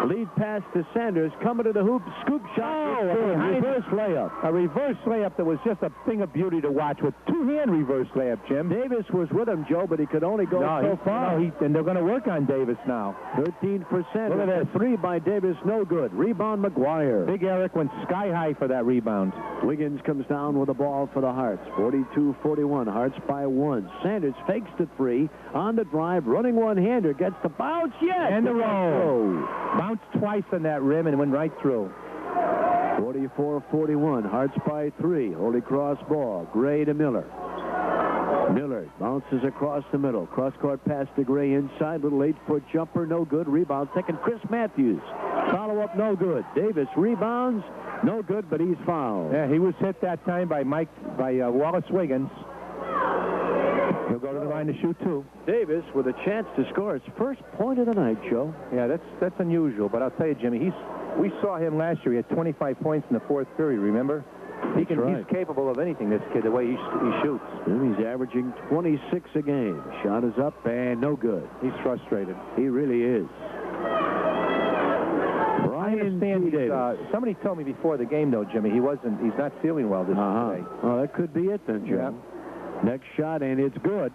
Lead pass to Sanders. Coming to the hoop. Scoop shot. Oh, a reverse layup. A reverse layup that was just a thing of beauty to watch with two-hand reverse layup, Jim. Davis was with him, Joe, but he could only go so far. And they're going to work on Davis now. 13%. Look at that. 3 by Davis. No good. Rebound McGuire. Big Eric went sky high for that rebound. Wiggins comes down with the ball for the Hearts. 42-41. Hearts by 1. Sanders fakes the 3 on the drive. Running one-hander. Gets the bounce. Yes. And the roll. Bounced twice on that rim and went right through. 44-41. Hearts by 3. Holy Cross ball. Gray to Miller. Miller bounces across the middle. Cross-court pass to Gray inside. Little 8-foot jumper. No good. Rebound. Second, Chris Matthews. Follow-up. No good. Davis rebounds. No good, but he's fouled. Yeah, he was hit that time by Wallace Wiggins. He'll go to the line to shoot 2. Davis with a chance to score his first point of the night, Joe. Yeah, that's unusual. But I'll tell you, Jimmy, we saw him last year. He had 25 points in the 4th period, remember? He's capable of anything, this kid, the way he shoots. And he's averaging 26 a game. Shot is up and no good. He's frustrated. He really is. I understand somebody told me before the game, though, Jimmy, he's not feeling well this today. Oh, that could be it then, Joe. Yeah. Next shot, and it's good.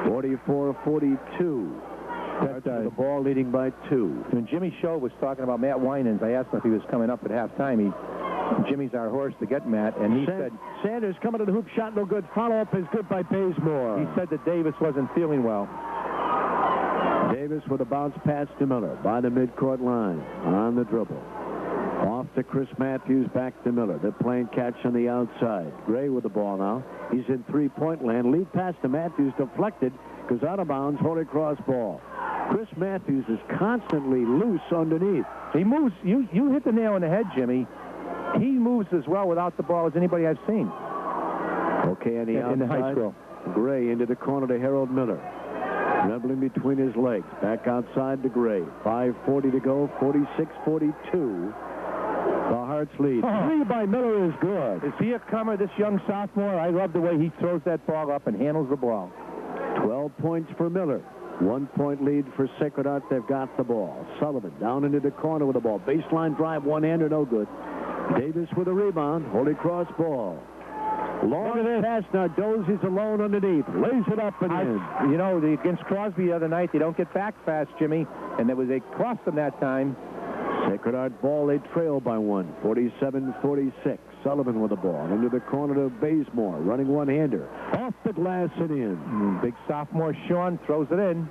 44-42. That's the ball leading by 2. When Jimmy Show was talking about Matt Winans, I asked him if he was coming up at halftime. Jimmy's our horse to get Matt, and he said... Sanders coming to the hoop, shot no good. Follow-up is good by Bazemore. He said that Davis wasn't feeling well. Davis with a bounce pass to Miller by the midcourt line on the dribble. Off to Chris Matthews, back to Miller. They're playing catch on the outside. Gray with the ball now. He's in three-point land. Lead pass to Matthews, deflected, goes out of bounds. Holy Cross ball. Chris Matthews is constantly loose underneath. He moves. You hit the nail on the head, Jimmy. He moves as well without the ball as anybody I've seen. Okay, and in the high school. Gray into the corner to Harold Miller. Dribbling between his legs. Back outside to Gray. 5:40 to go. 46-42. The Hearts lead. Three by Miller is good. Is he a comer, this young sophomore? I love the way he throws that ball up and handles the ball. 12 points for Miller. 1 point lead for Sacred Heart. They've got the ball. Sullivan down into the corner with the ball. Baseline drive, one-hander, no good. Davis with a rebound. Holy Cross ball. Long pass. Nardozzi's alone underneath. Lays it up and in. You know, against Crosby the other night, they don't get back fast, Jimmy. And they crossed them that time. Sacred Heart ball, they trail by one. 47-46. Sullivan with the ball. Into the corner to Bazemore. Running one-hander. Off the glass and in. Big sophomore Sean throws it in.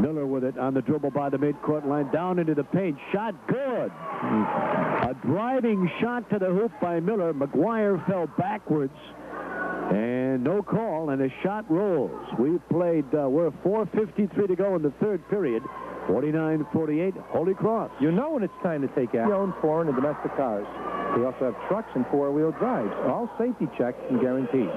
Miller with it on the dribble by the midcourt line. Down into the paint. Shot good. A driving shot to the hoop by Miller. McGuire fell backwards. And no call, and the shot rolls. We're 4:53 to go in the third period. 49-48, Holy Cross. You know when it's time to take action. They own foreign and domestic cars. They also have trucks and four-wheel drives. All safety checked and guaranteed.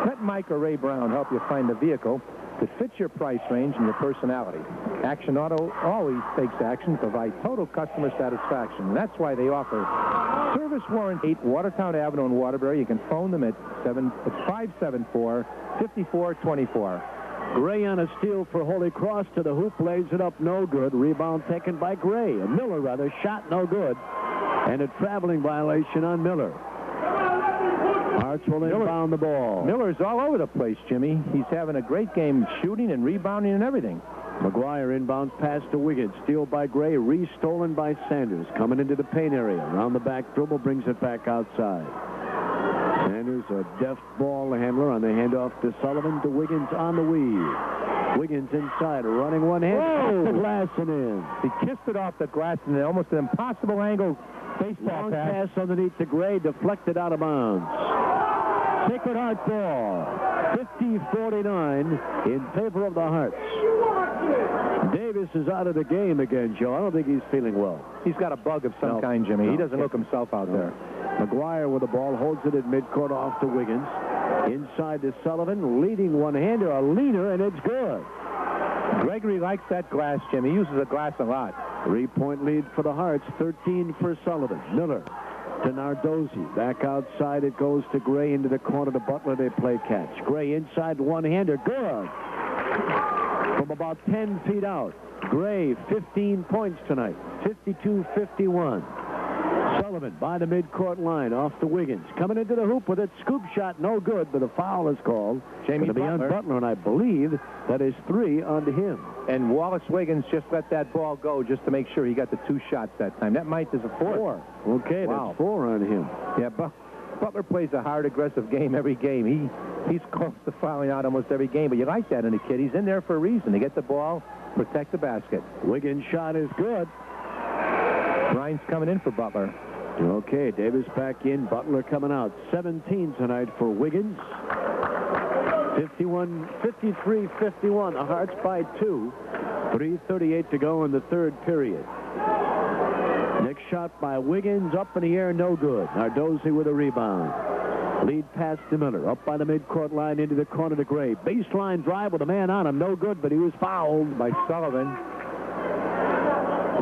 Let Mike or Ray Brown help you find a vehicle that fits your price range and your personality. Action Auto always takes action to provide total customer satisfaction. And that's why they offer service warranty. 8 Watertown Avenue in Waterbury. You can phone them at 574-5424. Gray on a steal for Holy Cross to the hoop, lays it up, no good. Rebound taken by Gray. Miller, rather, shot no good. And a traveling violation on Miller. Hearts will inbound the ball. Miller's all over the place, Jimmy. He's having a great game shooting and rebounding and everything. McGuire inbounds pass to Wiggins. Steal by Gray, restolen by Sanders. Coming into the paint area. Around the back dribble, brings it back outside. Sanders, a deft ball handler on the handoff to Sullivan, to Wiggins on the weave. Wiggins inside, running one hand, off the glass and in. He kissed it off the glass in almost an impossible angle. Baseball pass underneath to Gray, deflected out of bounds. Sacred Heart ball. 50-49 in favor of the Hearts. Davis is out of the game again, Joe. I don't think he's feeling well. He's got a bug of some kind, Jimmy. He doesn't look himself out there. McGuire with the ball, holds it at midcourt off to Wiggins. Inside to Sullivan, leading one-hander, a leaner, and it's good. Gregory likes that glass, Jimmy. He uses the glass a lot. 3-point lead for the Hearts, 13 for Sullivan. Miller to Nardozzi. Back outside, it goes to Gray into the corner to Butler. They play catch. Gray inside, one-hander, good. From about 10 feet out. Gray, 15 points tonight, 52-51. Sullivan by the midcourt line, off to Wiggins. Coming into the hoop with a scoop shot, no good, but a foul is called. Jamie Butler. On Butler, and I believe that is 3 onto him. And Wallace Wiggins just let that ball go just to make sure he got the 2 shots that time. That might is a 4. Okay, wow. That's 4 on him. Yeah, Butler plays a hard, aggressive game every game. He's close to fouling out almost every game, but you like that in a kid. He's in there for a reason, to get the ball, protect the basket. Wiggins' shot is good. Ryan's coming in for Butler. Okay, Davis back in, Butler coming out. 17 tonight for Wiggins. 53-51. The Hearts by 2. 3:38 to go in the third period. Next shot by Wiggins, up in the air, no good. Nardozzi with a rebound. Lead pass to Miller, up by the midcourt line into the corner to Gray. Baseline drive with a man on him, no good, but he was fouled by Sullivan.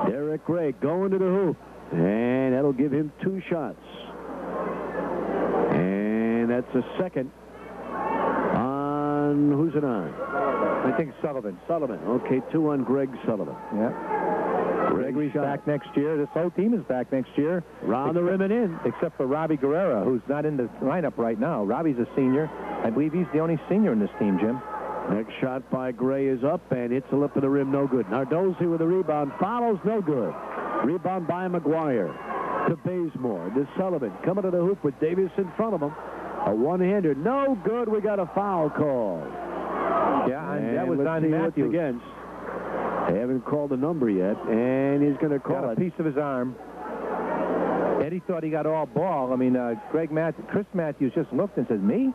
Derek Gray going to the hoop, and that'll give him 2 shots. And that's a second on, who's it on? I think Sullivan. Okay, 2 on Greg Sullivan. Yeah. Gregory's back next year. This whole team is back next year. Round the rim and in. Except for Robbie Guerrera, who's not in the lineup right now. Robbie's a senior. I believe he's the only senior in this team, Jim. Next shot by Gray is up and hits the lip of the rim, no good. Nardozzi with a rebound, follows, no good. Rebound by McGuire to Bazemore, to Sullivan. Coming to the hoop with Davis in front of him. A one-hander, no good. We got a foul call. Yeah, and that was on Matthews. Against. They haven't called the number yet, and he's going to call a piece of his arm. Eddie thought he got all ball. I mean, Chris Matthews just looked and said, me?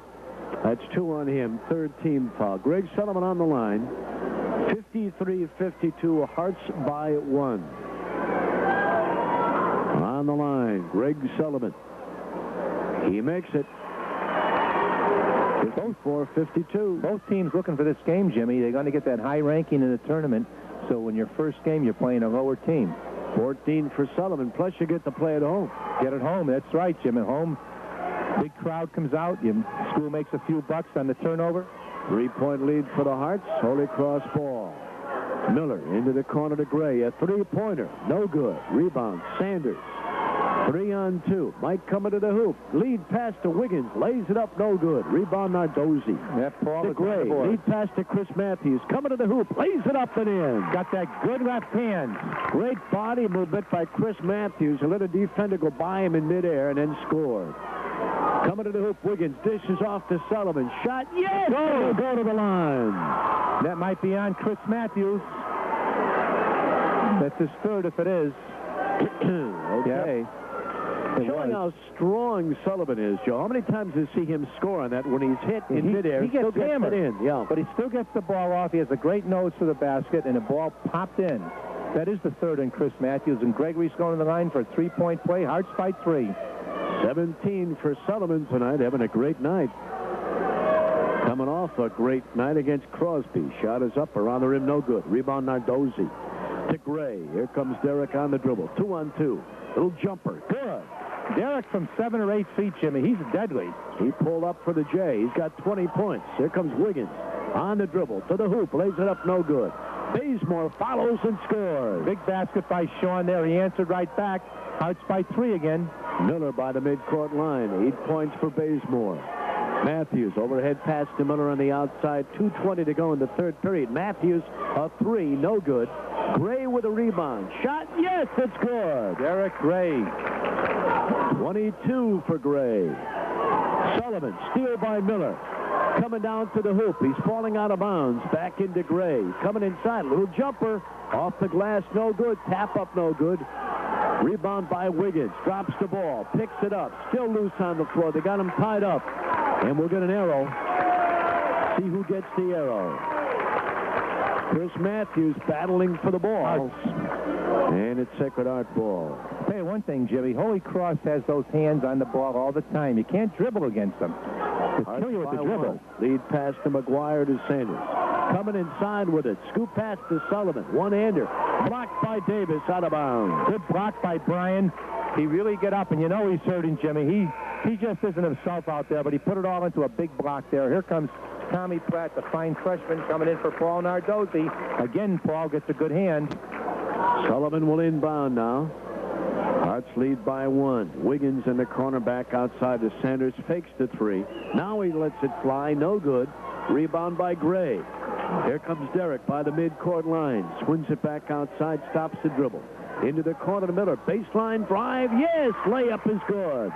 That's 2 on him. Third team foul. Greg Sullivan on the line. 53-52, Hearts by 1. On the line, Greg Sullivan. He makes it. 54-52. Both teams looking for this game, Jimmy. They're going to get that high ranking in the tournament. So in your first game, you're playing a lower team. 14 for Sullivan, plus you get to play at home. Get it home. That's right, Jim. At home, big crowd comes out. Your school makes a few bucks on the turnover. 3-point lead for the Hearts. Holy Cross ball. Miller into the corner to Gray. A three-pointer. No good. Rebound. Sanders. 3-on-2. Mike coming to the hoop. Lead pass to Wiggins. Lays it up. No good. Rebound Nardozzi. That Paul to Gray. Lead pass to Chris Matthews. Coming to the hoop. Lays it up and in. Got that good left hand. Great body movement by Chris Matthews. He let a defender go by him in midair and then scored. Coming to the hoop, Wiggins dishes off to Sullivan. Shot, yes! Go to the line. That might be on Chris Matthews. That's his third if it is. Okay. Yep. Showing how strong Sullivan is, Joe. How many times does you see him score on that when he's hit in midair? He gets hammered. In. Yeah. But he still gets the ball off. He has a great nose for the basket, and the ball popped in. That is the third in Chris Matthews, and Gregory's going to the line for a three-point play. Hearts by 3. 17 for Sullivan tonight, having a great night. Coming off a great night against Crosby. Shot is up around the rim, no good. Rebound Nardozzi to Gray. Here comes Derek on the dribble. 2-on-2. Little jumper. Good. Derek from 7 or 8 feet, Jimmy. He's deadly. He pulled up for the J. He's got 20 points. Here comes Wiggins on the dribble to the hoop. Lays it up, no good. Bazemore follows and scores. Big basket by Sean there. He answered right back. Hearts by 3 again. Miller by the midcourt line. 8 points for Bazemore. Matthews, overhead pass to Miller on the outside. 2:20 to go in the third period. Matthews, a 3, no good. Gray with a rebound. Shot, yes, it's good. Derek Gray. 22 for Gray. Sullivan, steal by Miller. Coming down to the hoop. He's falling out of bounds. Back into Gray. Coming inside. Little jumper. Off the glass, no good. Tap up, no good. Rebound by Wiggins. Drops the ball. Picks it up. Still loose on the floor. They got him tied up. And we'll get an arrow. See who gets the arrow. Chris Matthews battling for the ball. And it's Sacred Art ball. Hey, one thing, Jimmy. Holy Cross has those hands on the ball all the time. You can't dribble against them. They'll kill you with the dribble. Lead pass to McGuire to Sanders. Coming inside with it. Scoop pass to Sullivan. One-hander. Blocked by Davis out of bounds. Good block by Bryan. He really get up, and you know he's hurting, Jimmy. He just isn't himself out there, but he put it all into a big block there. Here comes Tommy Pratt, the fine freshman, coming in for Paul Nardozzi. Again, Paul gets a good hand. Sullivan will inbound now. Hearts lead by 1. Wiggins in the corner back outside to Sanders. Fakes the 3. Now he lets it fly. No good. Rebound by Gray. Here comes Derek by the midcourt line. Swings it back outside. Stops the dribble. Into the corner to Miller. Baseline drive. Yes. Layup is good.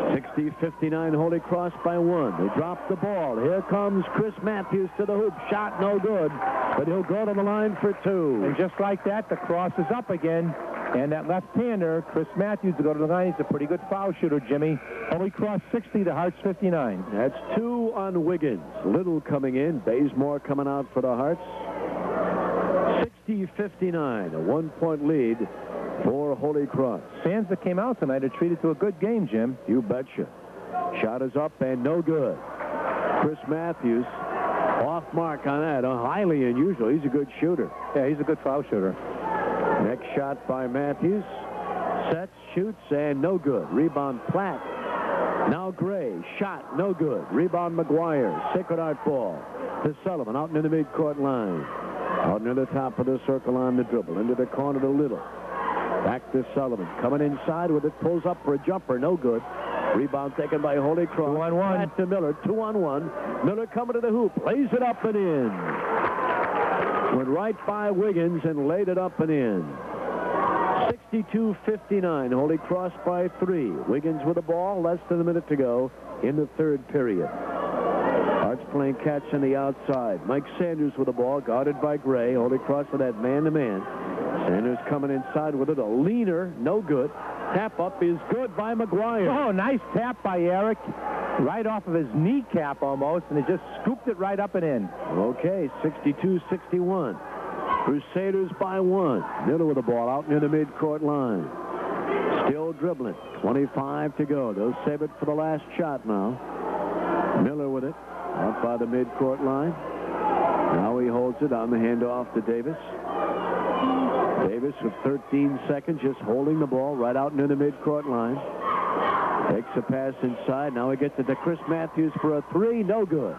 60-59 Holy Cross by 1. They drop the ball. Here comes Chris Matthews to the hoop. Shot no good, but he'll go to the line for 2. And just like that, the cross is up again. And that left-hander, Chris Matthews, to go to the line. He's a pretty good foul shooter, Jimmy. Holy Cross 60, the Hearts 59. That's 2 on Wiggins. Little coming in. Bazemore coming out for the Hearts. 60-59, a 1-point lead for Holy Cross. Fans that came out tonight are treated to a good game, Jim. You betcha. Shot is up and no good. Chris Matthews off mark on that. Highly unusual. He's a good shooter. Yeah, he's a good foul shooter. Next shot by Matthews. Sets, shoots, and no good. Rebound Platt. Now Gray. Shot, no good. Rebound McGuire. Sacred Art ball to Sullivan out near the midcourt line. Out near the top of the circle on the dribble. Into the corner to Little. Back to Sullivan. Coming inside with it. Pulls up for a jumper. No good. Rebound taken by Holy Cross. 2-on-1. Back to Miller. 2-on-1. Miller coming to the hoop. Lays it up and in. Went right by Wiggins and laid it up and in. 62-59. Holy Cross by 3. Wiggins with the ball. Less than a minute to go in the third period. Hearts playing catch on the outside. Mike Sanders with the ball. Guarded by Gray. Holy Cross with that man-to-man. Sanders coming inside with it. A leaner. No good. Tap up is good by McGuire. Oh, nice tap by Eric. Right off of his kneecap almost, and he just scooped it right up and in. Okay, 62-61. Crusaders by 1. Miller with the ball out near the midcourt line. Still dribbling. 25 to go. They'll save it for the last shot now. Miller with it. Out by the midcourt line. Now he holds it on the handoff to Davis. Davis with 13 seconds just holding the ball right out near the midcourt line. Takes a pass inside. Now he gets it to Chris Matthews for a three. No good.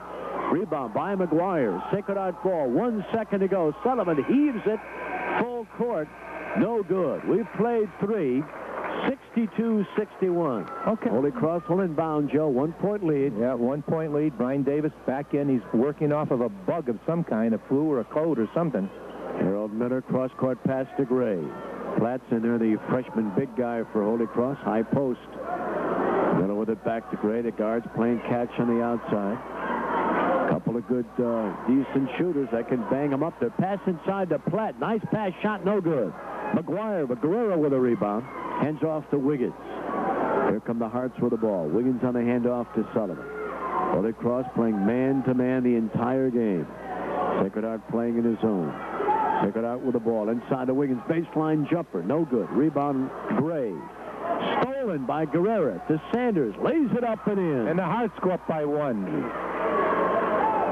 Rebound by McGuire. Sacred Heart ball. 1 second to go. Sullivan heaves it. Full court. No good. We've played three. 62-61. Okay. Holy Cross will inbound, Joe. 1 point lead. Yeah, 1 point lead. Brian Davis back in. He's working off of a bug of some kind, a flu or a cold or something. Harold Miller, cross-court pass to Gray. Platts in there, the freshman big guy for Holy Cross. High post. Miller with it back to Gray. The guards playing catch on the outside. Couple of good, decent shooters that can bang them up there. Pass inside to Platt. Nice pass, shot, no good. McGuire, but Guerrero with a rebound. Hands off to Wiggins. Here come the Hearts with the ball. Wiggins on the handoff to Sullivan. Holy Cross playing man-to-man the entire game. Sacred Heart playing in his zone. Sacred Heart with the ball. Inside to Wiggins. Baseline jumper. No good. Rebound, Gray. Stolen by Guerrero to Sanders. Lays it up and in. And the Hearts go up by 1.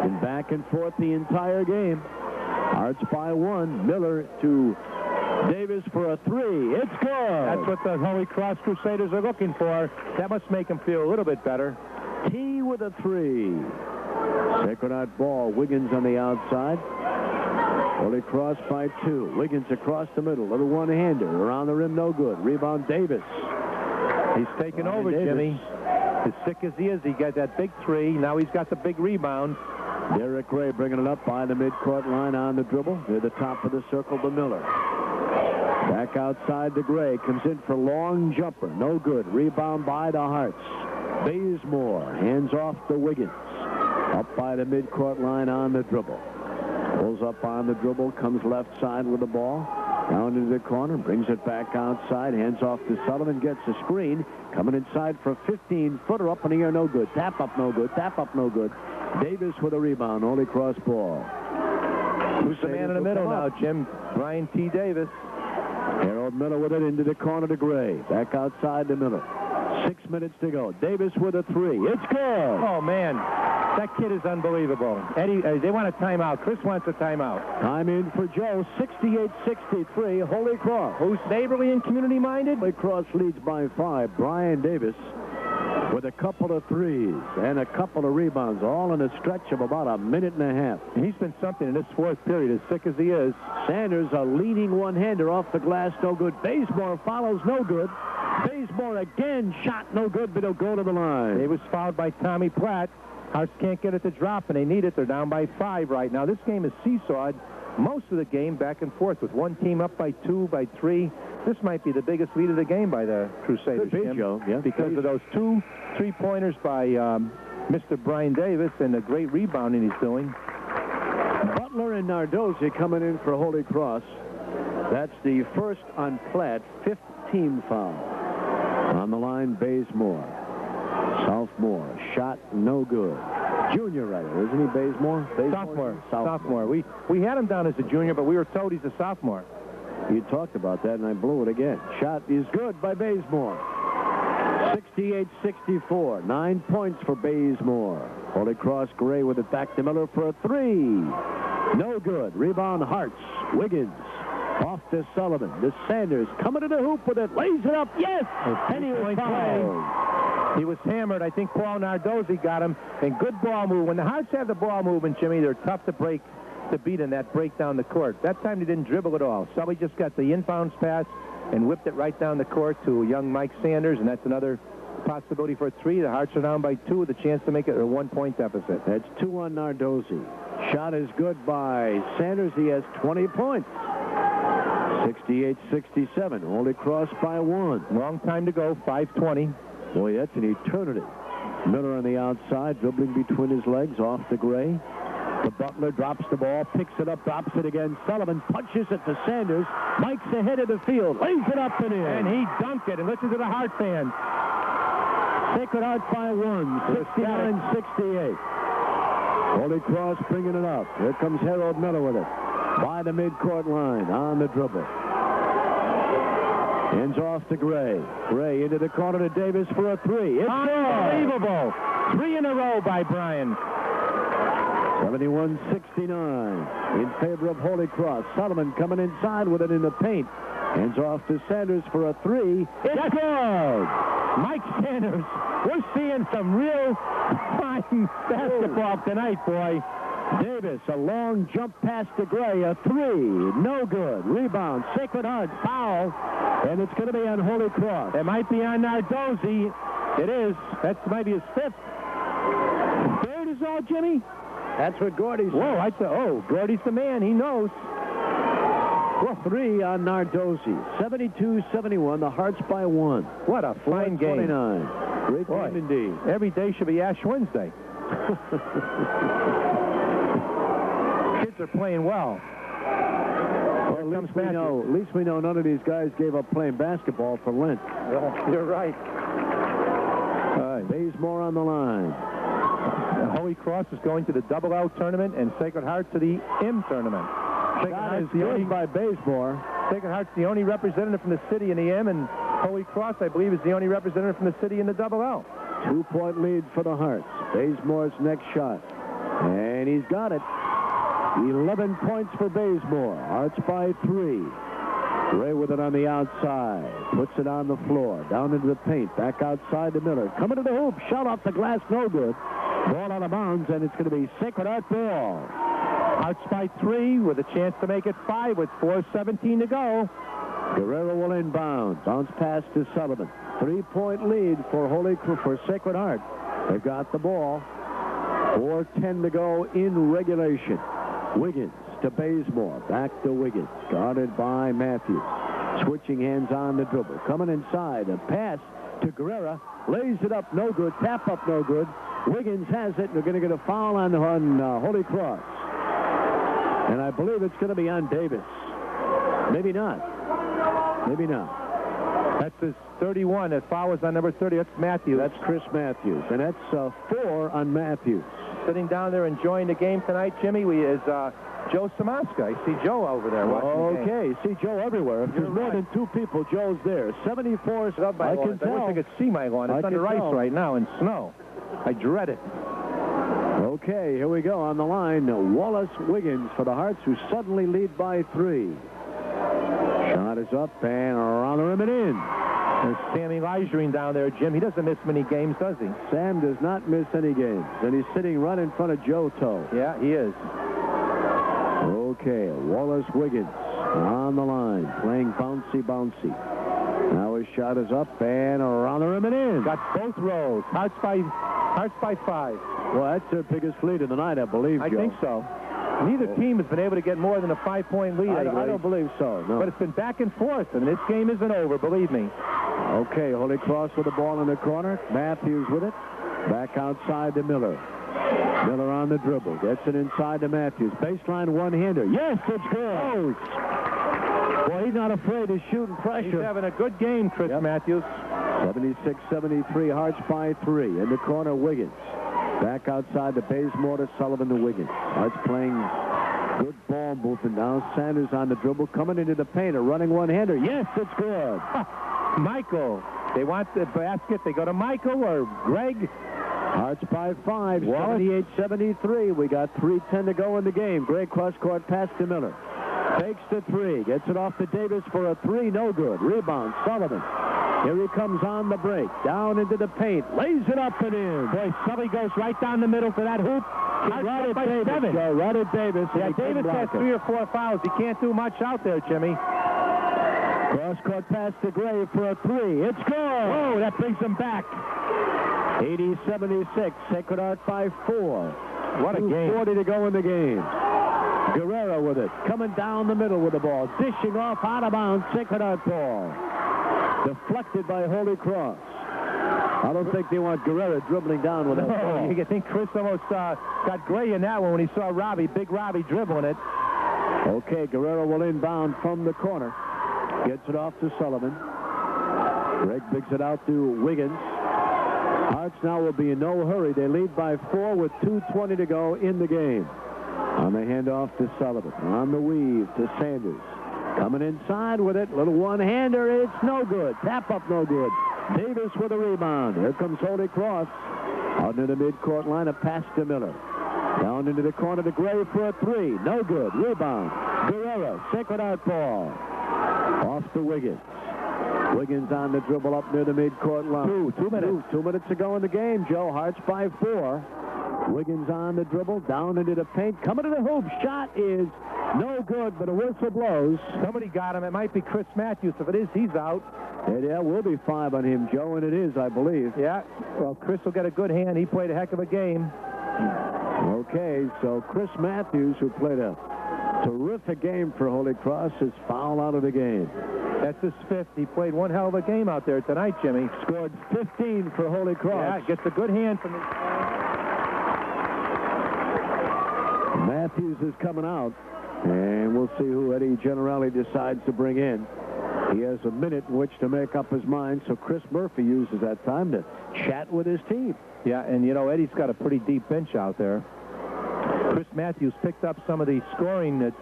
And back and forth the entire game. Hearts by 1. Miller to Davis for a three. It's good. That's what the Holy Cross Crusaders are looking for. That must make them feel a little bit better. T with a three. Sacred Heart ball. Wiggins on the outside. Holy Cross by 2. Wiggins across the middle. Little one-hander. Around the rim, no good. Rebound, Davis. He's taken over, Davis. Jimmy. As sick as he is, he got that big three. Now he's got the big rebound. Derek Ray bringing it up by the midcourt line on the dribble. Near the top of the circle to Miller. Back outside to Gray. Comes in for long jumper. No good. Rebound by the Hearts. Bazemore. Hands off to Wiggins. Up by the midcourt line on the dribble. Pulls up on the dribble. Comes left side with the ball. Down into the corner. Brings it back outside. Hands off to Sullivan. Gets a screen. Coming inside for a 15-footer. Up in the air. No good. Tap up. No good. Tap up. No good. Davis with a rebound. Holy Cross ball. Who's the man in the middle now, Jim? Brian T. Davis. Harold Miller with it into the corner to Gray. Back outside to Miller. 6 minutes to go. Davis with a three. It's good. Oh, man. That kid is unbelievable. Eddie, they want a timeout. Chris wants a timeout. Time in for Joe. 68-63. Holy Cross. Who's neighborly and community-minded? Holy Cross leads by 5. Brian Davis with a couple of threes and a couple of rebounds, all in a stretch of about a minute and a half. He's been something in this fourth period, as sick as he is. Sanders, a leaning one-hander off the glass, no good. Bazemore follows, no good. Bazemore again, shot no good, but he'll go to the line. He was fouled by Tommy Platt. Hearts can't get it to drop, and they need it. They're down by 5 right now. This game is seesawed most of the game back and forth, with one team up by 2, by 3. This might be the biggest lead of the game by the Crusaders, Jim, Joe. Yeah, because of those 2 3-pointers by Mr. Brian Davis and the great rebounding he's doing. Butler and Nardozzi coming in for Holy Cross. That's the first on Platt, 5th team foul. On the line, Bazemore. Sophomore. Shot no good. Junior, rather, isn't he, Bazemore? Sophomore. We had him down as a junior, but we were told he's a sophomore. You talked about that, and I blew it again. Shot is good by Bazemore. 68-64. 9 points for Bazemore. Holy Cross Gray with it back to Miller for a three. No good. Rebound Hearts. Wiggins. Off to Sullivan. To Sanders. Coming to the hoop with it. Lays it up. Yes! And he was fouled. He was hammered. I think Paul Nardozzi got him. And good ball move. When the Hearts have the ball movement, Jimmy, they're tough to beat in that break down the court. That time they didn't dribble at all. Sully just got the inbounds pass and whipped it right down the court to young Mike Sanders, and that's another possibility for a three. The Hearts are down by 2 with a chance to make it a 1-point deficit. That's 2 on Nardozzi. Shot is good by Sanders. He has 20 points. 68-67. Holy Cross by 1. Long time to go. 5:20. Boy, that's an eternity. Miller on the outside, dribbling between his legs, off to Gray. The Butler drops the ball, picks it up, drops it again. Sullivan punches it to Sanders. Mike's ahead of the field, lays it up and in. And he dunked it. And listen to the Hart fans. Sacred Heart by 1, 69-68. Holy Cross bringing it up. Here comes Harold Miller with it. By the midcourt line, on the dribble. Hands off to Gray. Gray into the corner to Davis for a three. It's unbelievable. 3 in a row by Bryan. 71-69 in favor of Holy Cross. Sullivan coming inside with it in the paint. Hands off to Sanders for a three. It's good. Mike Sanders. We're seeing some real fine basketball tonight, boy. Davis, a long jump pass to Gray, a three, no good. Rebound, Sacred Heart, foul, and it's going to be on Holy Cross. It might be on Nardozzi. It is. That might be his 5th. 3rd is all, Jimmy? That's what Gordy said. Whoa, I thought, Gordy's the man. He knows. Well, 3 on Nardozzi. 72-71, the Hearts by 1. What a fine game. 29. Great game indeed. Every day should be Ash Wednesday. Kids are playing well. Well, at least we know none of these guys gave up playing basketball for Lent. You're right. Bazemore on the line. Holy Cross is going to the Double L tournament and Sacred Heart to the M tournament. Sacred Heart's the only by Bazemore. Sacred Heart's the only representative from the city in the M, and Holy Cross, I believe, is the only representative from the city in the Double L. 2-point lead for the Hearts. Bazemore's next shot. And he's got it. 11 points for Bazemore. Hearts by 3. Gray with it on the outside. Puts it on the floor. Down into the paint. Back outside to Miller. Coming to the hoop. Shot off the glass. No good. Ball out of bounds, and it's going to be Sacred Heart ball. Hearts by 3 with a chance to make it 5 with 4:17 to go. Guerrero will inbound. Bounce pass to Sullivan. 3-point lead for Sacred Heart. They've got the ball. 4:10 to go in regulation. Wiggins to Bazemore. Back to Wiggins. Guarded by Matthews. Switching hands on the dribble. Coming inside. A pass to Guerrero. Lays it up. No good. Tap up. No good. Wiggins has it. They're going to get a foul on Holy Cross. And I believe it's going to be on Davis. Maybe not. Maybe not. That's his 31. That foul was on number 30. That's Matthews. That's Chris Matthews. And that's 4 on Matthews. Sitting down there enjoying the game tonight, Jimmy, is Joe Samaska. I see Joe over there watching the game. See Joe everywhere. If there's more than 2 people, Joe's there. 74. I can tell. I wish I could see my lawn. It's under ice right now in snow. I dread it. Okay, here we go on the line. Wallace Wiggins for the Hearts, who suddenly lead by 3. Shot is up and around the rim and in. There's Sammy Leiserine down there, Jim. He doesn't miss many games, does he? Sam does not miss any games, and he's sitting right in front of Joe Toe. Yeah, he is. Okay, Wallace Wiggins on the line, playing bouncy. Now his shot is up and around the rim and in. Got both rows. Hearts by 5. Well, that's their biggest lead of the night, I believe, Joe. I think so. Neither team has been able to get more than a 5-point lead. I don't believe so, no. But it's been back and forth, and this game isn't over, believe me. Okay, Holy Cross with the ball in the corner. Matthews with it. Back outside to Miller. Miller on the dribble. Gets it inside to Matthews. Baseline one-hander. Yes, it's good. Well, he's not afraid to shoot and pressure. He's having a good game, Chris Matthews. 76-73, Hearts by 3. In the corner, Wiggins. Back outside to Bazemore to Sullivan to Wiggins. Hearts playing good ball movement now. Sanders on the dribble. Coming into the paint. A running one-hander. Yes, it's good. Michael. They want the basket. They go to Michael or Greg. Hearts by 5. 78-73. We got 3:10 to go in the game. Greg cross-court pass to Miller. Takes the 3. Gets it off to Davis for a 3. No good. Rebound. Sullivan. Here he comes on the break. Down into the paint. Lays it up and in. Boy, Sully goes right down the middle for that hoop. Right at Davis. Right at Davis. Yeah, Davis has 3 or 4 fouls. He can't do much out there, Jimmy. Cross-court pass to Gray for a 3. It's good. Oh, that brings him back. 80-76. Sacred Heart by 4. What a game. 40 to go in the game. Guerrero with it. Coming down the middle with the ball. Dishing off out of bounds. Sacred Heart ball. Deflected by Holy Cross. I don't think they want Guerrero dribbling down with that ball. You think Chris almost got Gray in that one when he saw Big Robbie dribbling it. Okay, Guerrero will inbound from the corner. Gets it off to Sullivan. Greg bigs it out to Wiggins. Hearts now will be in no hurry. They lead by 4 with 2:20 to go in the game. On the handoff to Sullivan. On the weave to Sanders. Coming inside with it. Little one-hander. It's no good. Tap up no good. Davis with a rebound. Here comes Holy Cross. Out near the midcourt line, a pass to Miller. Down into the corner to Gray for a three. No good. Rebound. Guerrero. Sacred Heart ball. Off to Wiggins. Wiggins on the dribble up near the midcourt line. 2 minutes. 2 minutes to go in the game, Joe. Hearts by 4. Wiggins on the dribble. Down into the paint. Coming to the hoop. Shot is no good, but a whistle blows. Somebody got him. It might be Chris Matthews. If it is, he's out. Yeah, will be 5 on him, Joe, and it is, I believe. Yeah. Well, Chris will get a good hand. He played a heck of a game. Okay, so Chris Matthews, who played a terrific game for Holy Cross, is fouled out of the game. That's his 5th. He played one hell of a game out there tonight, Jimmy. Scored 15 for Holy Cross. Yeah, gets a good hand from his... Matthews is coming out, and we'll see who Eddie Generali decides to bring in. He has a minute in which to make up his mind, so Chris Murphy uses that time to chat with his team. Yeah, and, you know, Eddie's got a pretty deep bench out there. Chris Matthews picked up some of the scoring that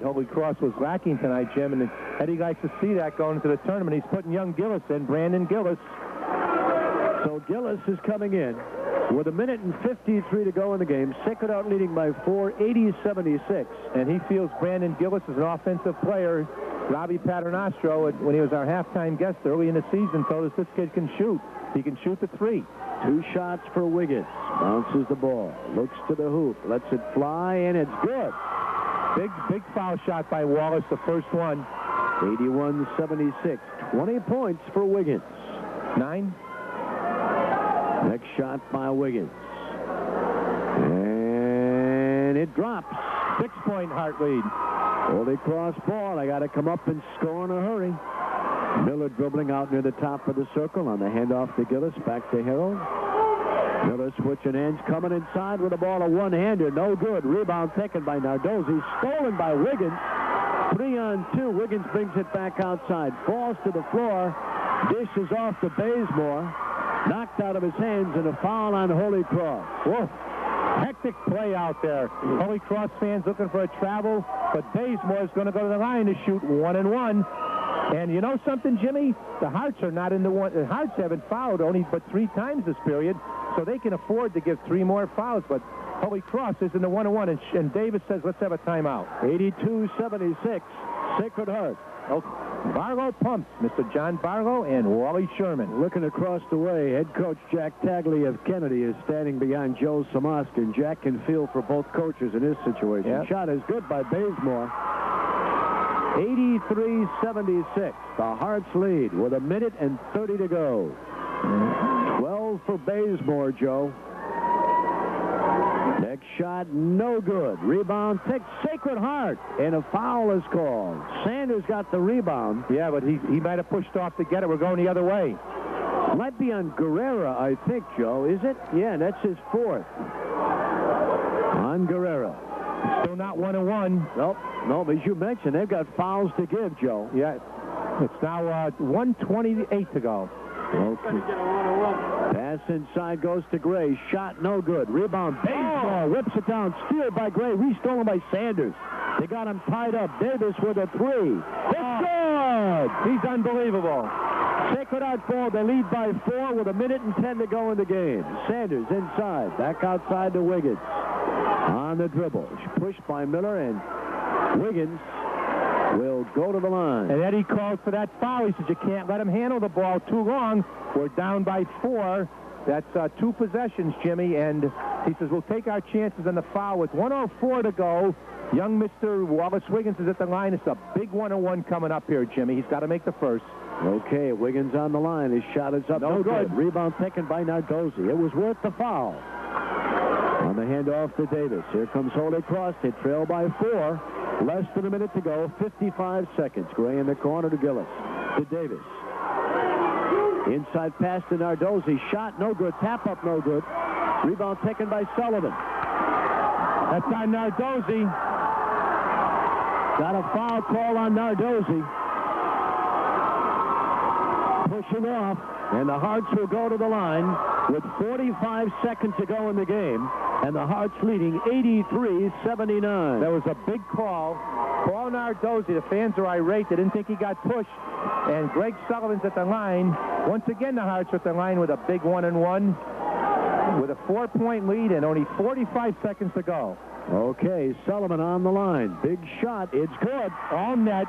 Holy Cross was lacking tonight, Jim, and Eddie likes to see that going into the tournament. He's putting young Gillis in, Brandon Gillis. So Gillis is coming in with a minute and 53 to go in the game. Sacred Heart leading by 4, 80-76. And he feels Brandon Gillis is an offensive player. Robbie Paternostro, when he was our halftime guest early in the season, told us this kid can shoot. He can shoot the 3. 2 shots for Wiggins. Bounces the ball. Looks to the hoop. Lets it fly, and it's good. Big foul shot by Wallace, the first one. 81-76. 20 points for Wiggins. 9. Next shot by Wiggins. And it drops. 6-point Hart lead. Holy Cross ball. I got to come up and score in a hurry. Miller dribbling out near the top of the circle on the handoff to Gillis. Back to Harold. Miller switching ends, coming inside with the ball, a one-hander. No good. Rebound taken by Nardozzi. Stolen by Wiggins. 3-on-2. Wiggins brings it back outside. Falls to the floor. Dishes off to Bazemore. Knocked out of his hands, and a foul on Holy Cross. Whoa. Hectic play out there. Holy Cross fans looking for a travel, but Bazemore is going to go to the line to shoot 1-and-1. And you know something, Jimmy? The Hearts are not in the one. The Hearts haven't fouled only but 3 times this period, so they can afford to give 3 more fouls. But Holy Cross is in the 1-and-1, and Davis says, let's have a timeout. 82-76, Sacred Heart. Oh, Barlow pumps, Mr. John Barlow and Wally Sherman. Looking across the way, head coach Jack Tagley of Kennedy is standing behind Joe Samosk, and Jack can feel for both coaches in this situation. Yep. Shot is good by Bazemore. 83-76. The Hearts lead with a minute and 30 to go. 12 for Bazemore, Joe. Next shot, no good. Rebound takes Sacred Heart, and a foul is called. Sanders got the rebound. Yeah, but he might have pushed off to get it. We're going the other way. Might be on Guerrera, I think, Joe. Is it? Yeah, that's his 4th. On Guerrera. Still not 1-and-1. Nope. No, but as you mentioned, they've got fouls to give, Joe. Yeah. It's now 1:28 to go. Okay. Pass inside goes to Gray. Shot no good. Rebound. Baseball whips it down. Steal by Gray. Restolen by Sanders. They got him tied up. Davis with a 3. It's good. He's unbelievable. Sacred Heart ball. They lead by 4 with a minute and 10 to go in the game. Sanders inside. Back outside to Wiggins. On the dribble. Pushed by Miller, and Wiggins will go to the line. And Eddie called for that foul. He said, you can't let him handle the ball too long. We're down by 4. That's 2 possessions, Jimmy. And he says, we'll take our chances on the foul with 1:04 to go. Young Mr. Wallace Wiggins is at the line. It's a big 1-on-1 coming up here, Jimmy. He's got to make the first. Okay, Wiggins on the line. His shot is up. No good. Rebound taken by Nardozzi. It was worth the foul. On the handoff to Davis. Here comes Holy Cross. They trail by 4. Less than a minute to go. 55 seconds. Gray in the corner to Gillis. To Davis. Inside pass to Nardozzi. Shot no good. Tap up no good. Rebound taken by Sullivan. That's on Nardozzi. Got a foul call on Nardozzi. Pushing off. And the Hearts will go to the line with 45 seconds to go in the game. And the Hearts leading 83-79. There was a big call Paul Nardozzi, the fans are irate. They didn't think he got pushed. And Greg Sullivan's at the line. Once again, the Hearts are at the line with a big 1-1 with a 4-point lead and only 45 seconds to go. Okay, Sullivan on the line. Big shot. It's good. On net.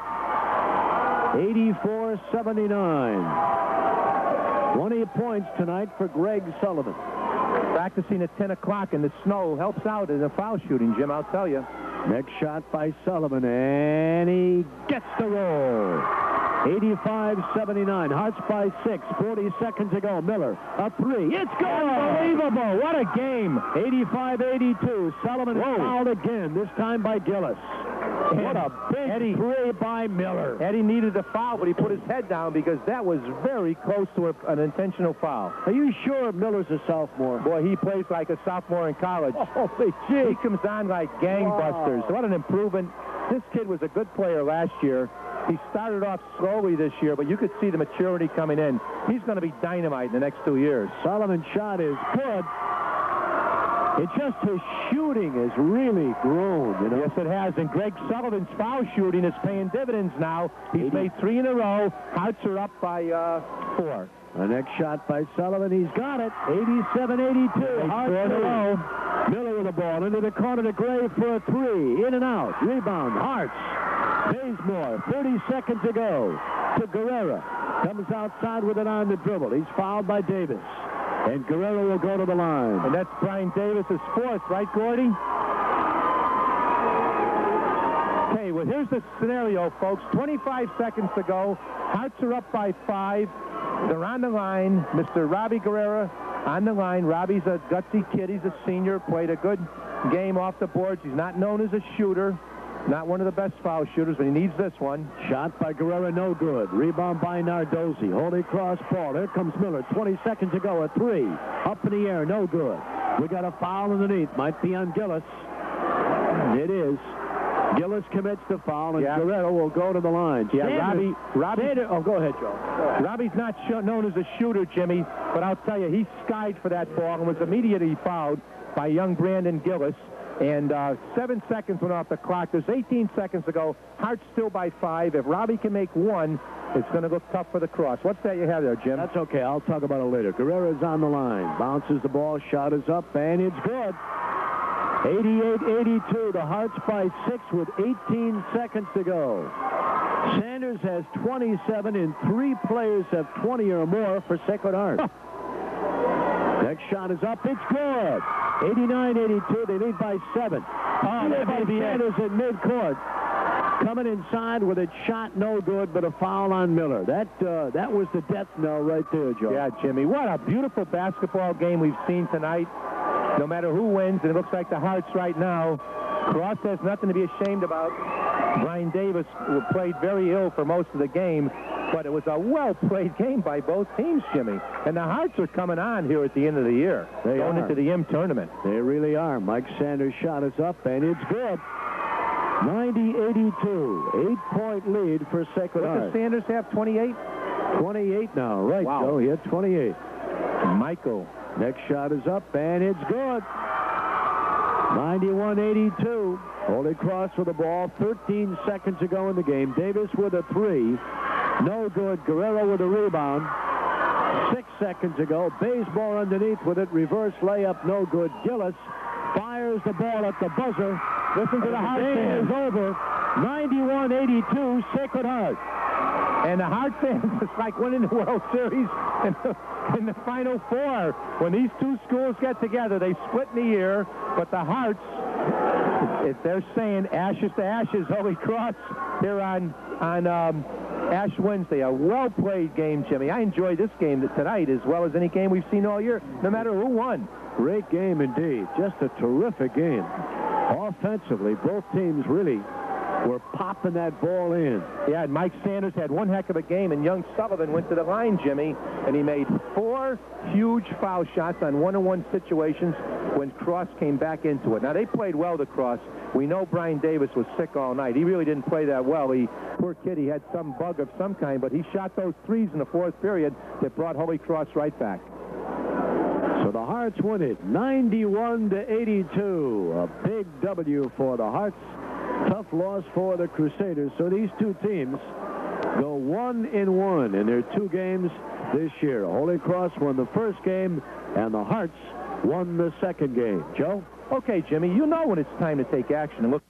84-79. 20 points tonight for Greg Sullivan. Practicing at 10 o'clock in the snow helps out in the foul shooting, Jim, I'll tell you. Next shot by Sullivan, and he gets the roll. 85-79. Hearts by 6. 40 seconds to go. Miller, a 3. It's good. Unbelievable. What a game. 85-82. Sullivan fouled again, this time by Gillis. What a big three by Miller. Eddie needed a foul, but he put his head down because that was very close to an intentional foul. Are you sure Miller's a sophomore? Boy, he plays like a sophomore in college. Holy gee. He comes on like gangbusters. Wow. What an improvement. This kid was a good player last year. He started off slowly this year, but you could see the maturity coming in. He's going to be dynamite in the next 2 years. Sullivan's shot is good. It's just his shooting has really grown, you know. Yes, it has. And Greg Sullivan's foul shooting is paying dividends now. He's made 3 in a row. Hearts are up by 4. The next shot by Sullivan. He's got it. 87-82. Hearts in a row. Miller with the ball into the corner to Gray for a 3. In and out. Rebound. Hearts. Bazemore. 30 seconds to go. To Guerrera. Comes outside with it on the dribble. He's fouled by Davis. And Guerrero will go to the line. And that's Brian Davis's 4th, right, Gordy? Okay, well, here's the scenario, folks. 25 seconds to go. Hearts are up by 5. They're on the line. Mr. Robbie Guerrera on the line. Robbie's a gutsy kid. He's a senior. Played a good game off the boards. He's not known as a shooter. Not one of the best foul shooters, but he needs this one. Shot by Guerrera, no good. Rebound by Nardozzi. Holy Cross ball. Here comes Miller. 20 seconds to go. A 3. Up in the air, no good. We got a foul underneath. Might be on Gillis. It is. Gillis commits the foul, and Guerrero will go to the line. Yeah, Robbie. Oh, go ahead, Joe. Go ahead. Robbie's not known as a shooter, Jimmy, but I'll tell you, he skied for that ball and was immediately fouled by young Brandon Gillis. And 7 seconds went off the clock. There's 18 seconds to go. Hearts still by 5. If Robbie can make 1, it's going to look tough for the Cross. What's that you have there, Jim? That's okay. I'll talk about it later. Guerrera's on the line. Bounces the ball. Shot is up, and it's good. 88-82. The Hearts by 6 with 18 seconds to go. Sanders has 27, and 3 players have 20 or more for Sacred Heart. Next shot is up. It's good. 89-82. They lead by 7. Sanders at midcourt. Coming inside with a shot, no good, but a foul on Miller. That was the death knell right there, Joe. Yeah, Jimmy. What a beautiful basketball game we've seen tonight. No matter who wins, and it looks like the Hearts right now. Cross has nothing to be ashamed about. Brian Davis played very ill for most of the game, but it was a well-played game by both teams, Jimmy. And the Hearts are coming on here at the end of the year. They're going into the M tournament. They really are. Mike Sanders' shot is up, and it's good. 90-82. 8-point lead for Sacred Heart. Does Sanders have 28? 28 now. Right, wow. Joe. He had 28. Michael. Next shot is up, and it's good. 91-82. Holy Cross with the ball. 13 seconds to go in the game. Davis with a 3. No good. Guerrero with a rebound. 6 seconds to go. Bazemore underneath with it. Reverse layup. No good. Gillis fires the ball at the buzzer. Listen to the Heart fans. Is over. 91-82. Sacred Heart. And the Heart fans, it's like winning the World Series in the Final Four. When these two schools get together, they split in the year, but the Hearts, they're saying ashes to ashes, Holy Cross, here on Ash Wednesday. A well-played game, Jimmy. I enjoyed this game tonight as well as any game we've seen all year, no matter who won. Great game indeed. Just a terrific game. Offensively, both teams really were popping that ball in. Yeah, and Mike Sanders had one heck of a game, and young Sullivan went to the line, Jimmy, and he made 4 huge foul shots on one-on-one situations when Cross came back into it. Now, they played well to Cross. We know Brian Davis was sick all night. He really didn't play that well. Poor kid, he had some bug of some kind, but he shot those 3s in the 4th period that brought Holy Cross right back. So the Hearts win it 91-82. A big W for the Hearts. Tough tough loss for the Crusaders. So these two teams go 1-1 in their 2 games this year. Holy Cross won the first game, and the Hearts won the second game. Joe? Okay, Jimmy, you know when it's time to take action and look